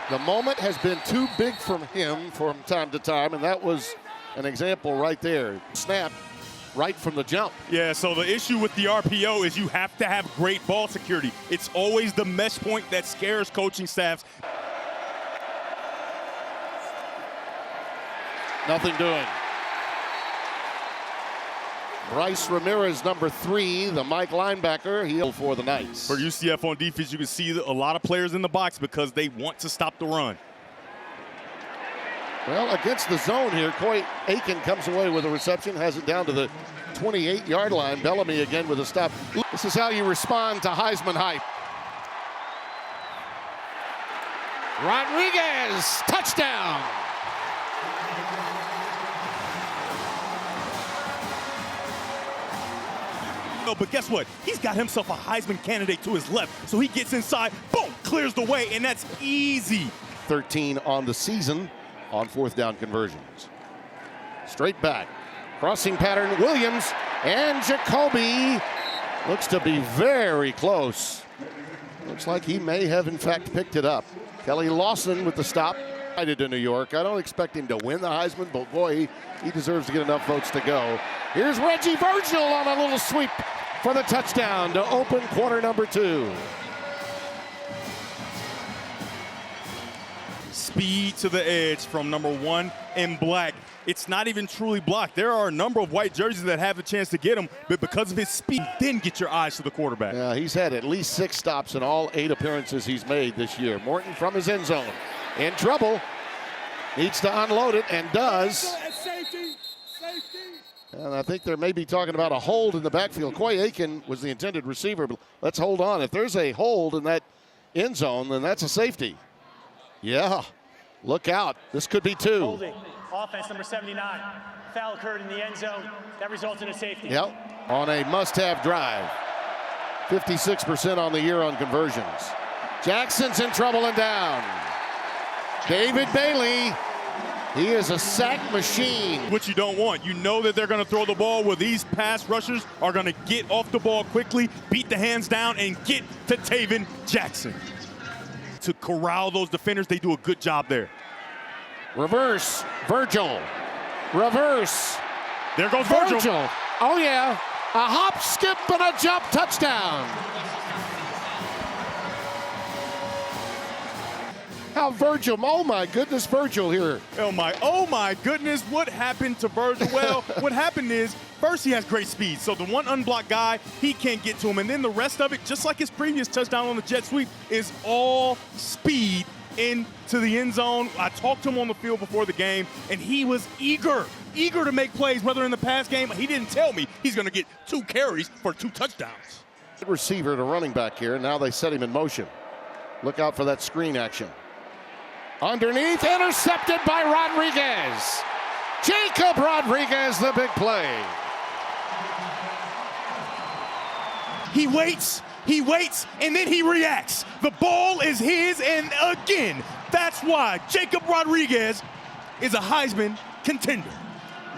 The moment has been too big from him from time to time, and that was an example right there. Snap right from the jump. Yeah, so the issue with the RPO is you have to have great ball security. It's always the mesh point that scares coaching staffs. Nothing doing. Bryce Ramirez, number 3, the Mike linebacker, he'll for the Knights. For UCF on defense, you can see a lot of players in the box because they want to stop the run. Well, against the zone here, Coy Aiken comes away with a reception, has it down to the 28-yard line. Bellamy again with a stop. This is how you respond to Heisman hype. Rodriguez, touchdown. But guess what? He's got himself a Heisman candidate to his left. So he gets inside, boom, clears the way, and that's easy. 13 on the season on 4th down conversions. Straight back. Crossing pattern, Williams and Jacoby. Looks to be very close. Looks like he may have, in fact, picked it up. Kelly Lawson with the stop. To New York. I don't expect him to win the Heisman, but boy, he deserves to get enough votes to go. Here's Reggie Virgil on a little sweep for the touchdown to open quarter number 2. Speed to the edge from number 1 in black. It's not even truly blocked. There are a number of white jerseys that have a chance to get him, but because of his speed, then get your eyes to the quarterback. Yeah, he's had at least 6 stops in all 8 appearances he's made this year. Morton from his end zone. In trouble. Needs to unload it and does. Safety. And I think they're maybe talking about a hold in the backfield. Coy Aiken was the intended receiver, but let's hold on. If there's a hold in that end zone, then that's a safety. Yeah, look out. This could be 2. Holding. Offense number 79. Foul occurred in the end zone. That results in a safety. Yep, on a must-have drive. 56% on the year on conversions. Jackson's in trouble and down. David Bailey, he is a sack machine. Which you don't want. You know that they're going to throw the ball where these pass rushers are going to get off the ball quickly, beat the hands down, and get to Taven Jackson. To corral those defenders, they do a good job there. Reverse, Virgil. Reverse. There goes Virgil. Oh, yeah. A hop, skip, and a jump touchdown. How Virgil, oh my goodness, Virgil here. Oh my goodness, what happened to Virgil? Well, what happened is, first he has great speed, so the one unblocked guy, he can't get to him, and then the rest of it, just like his previous touchdown on the jet sweep, is all speed into the end zone. I talked to him on the field before the game, and he was eager to make plays, whether in the pass game. He didn't tell me he's going to get 2 carries for 2 touchdowns. Receiver to running back here. Now they set him in motion. Look out for that screen action. Underneath, intercepted by Rodriguez. Jacob Rodriguez, the big play. He waits, and then he reacts. The ball is his, and again, that's why Jacob Rodriguez is a Heisman contender.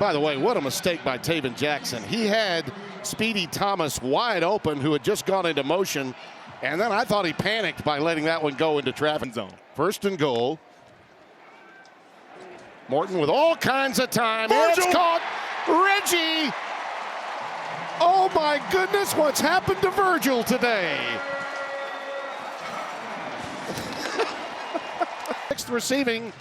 By the way, what a mistake by Taven Jackson. He had Speedy Thomas wide open, who had just gone into motion, and then I thought he panicked by letting that one go into traffic zone. First and goal. Morton with all kinds of time. Virgil. It's caught. Reggie. Oh my goodness, what's happened to Virgil today? Sixth receiving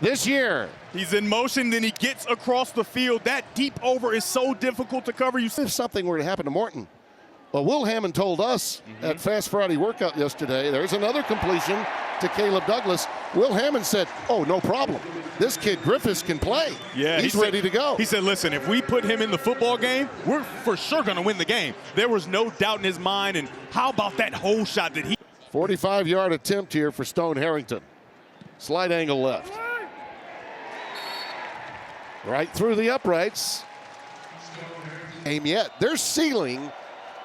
this year. He's in motion, then he gets across the field. That deep over is so difficult to cover. If something were to happen to Morton, well, Will Hammond told us at Fast Friday workout yesterday, there's another completion to Caleb Douglas. Will Hammond said, oh, no problem. This kid Griffiths can play. Yeah, he's ready to go. He said, listen, if we put him in the football game, we're for sure going to win the game. There was no doubt in his mind. And how about that whole shot that he... 45-yard attempt here for Stone Harrington. Slight angle left. Right through the uprights. Aim yet. Their ceiling,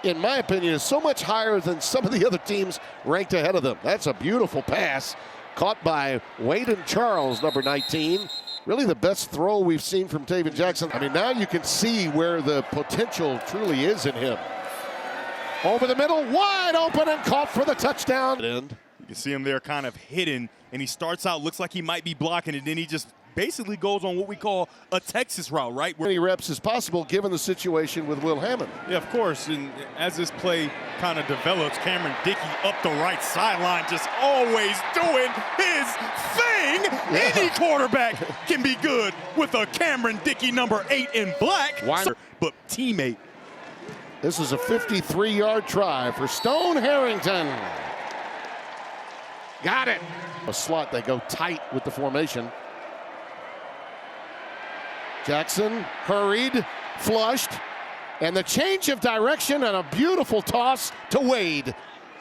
in my opinion, is so much higher than some of the other teams ranked ahead of them. That's a beautiful pass caught by Waden Charles, number 19. Really the best throw we've seen from Taven Jackson. I mean, now you can see where the potential truly is in him. Over the middle, wide open and caught for the touchdown. You can see him there kind of hidden, and he starts out, looks like he might be blocking, and then he just basically goes on what we call a Texas route, right? Many reps as possible given the situation with Will Hammond. Yeah, of course. And as this play kind of develops, Cameron Dickey up the right sideline, just always doing his thing. Yeah. Any quarterback can be good with a Cameron Dickey number 8 in black. But teammate. This is a 53-yard try for Stone Harrington. Got it. A slot, they go tight with the formation. Jackson hurried, flushed, and the change of direction and a beautiful toss to Wade.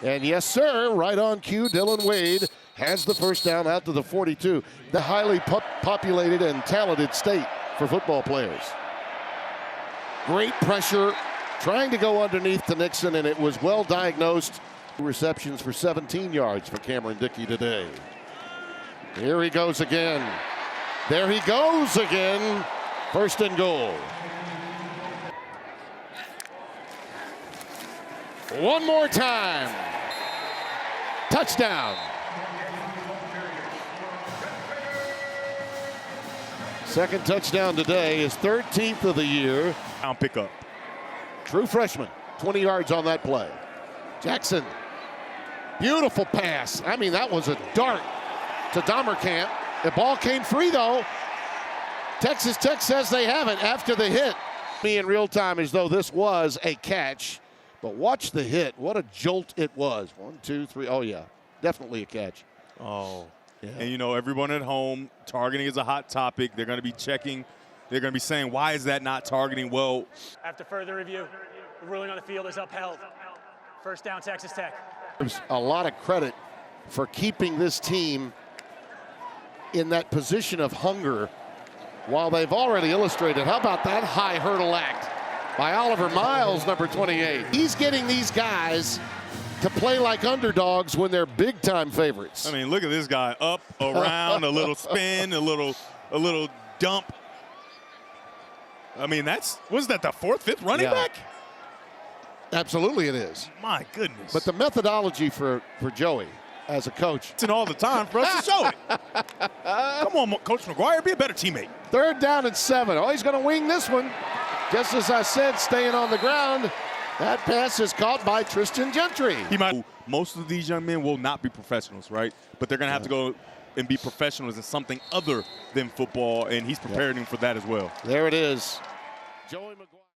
And yes, sir, right on cue, Dylan Wade has the first down out to the 42. The highly populated and talented state for football players. Great pressure, trying to go underneath to Nixon, and it was well diagnosed. Receptions for 17 yards for Cameron Dickey today. Here he goes again. There he goes again. First and goal. One more time. Touchdown. Second touchdown today, his 13th of the year. I'll pick up. True freshman, 20 yards on that play. Jackson, beautiful pass. I mean, that was a dart to Dahmerkamp. The ball came free, though. Texas Tech says they have it after the hit. Me in real time as though this was a catch. But watch the hit. What a jolt it was. 1, 2, 3. Oh, yeah. Definitely a catch. Oh. Yeah. And, you know, everyone at home, targeting is a hot topic. They're going to be checking. They're going to be saying, why is that not targeting? Well, after further review, the ruling on the field is upheld. First down, Texas Tech. There's a lot of credit for keeping this team in that position of hunger while they've already illustrated. How about that high hurdle act by Oliver Miles, number 28. He's getting these guys to play like underdogs when they're big-time favorites. I mean, look at this guy. Up, around, a little spin, a little dump. I mean, was that the 4th, 5th running back? Absolutely it is. My goodness. But the methodology for Joey as a coach. It's all the time for us to show it. Come on, Coach McGuire, be a better teammate. 3rd down and 7. Oh, he's going to wing this one. Just as I said, staying on the ground. That pass is caught by Tristan Gentry. Most of these young men will not be professionals, right? But they're going to have to go and be professionals in something other than football, and he's preparing him for that as well. There it is. Joey McGuire.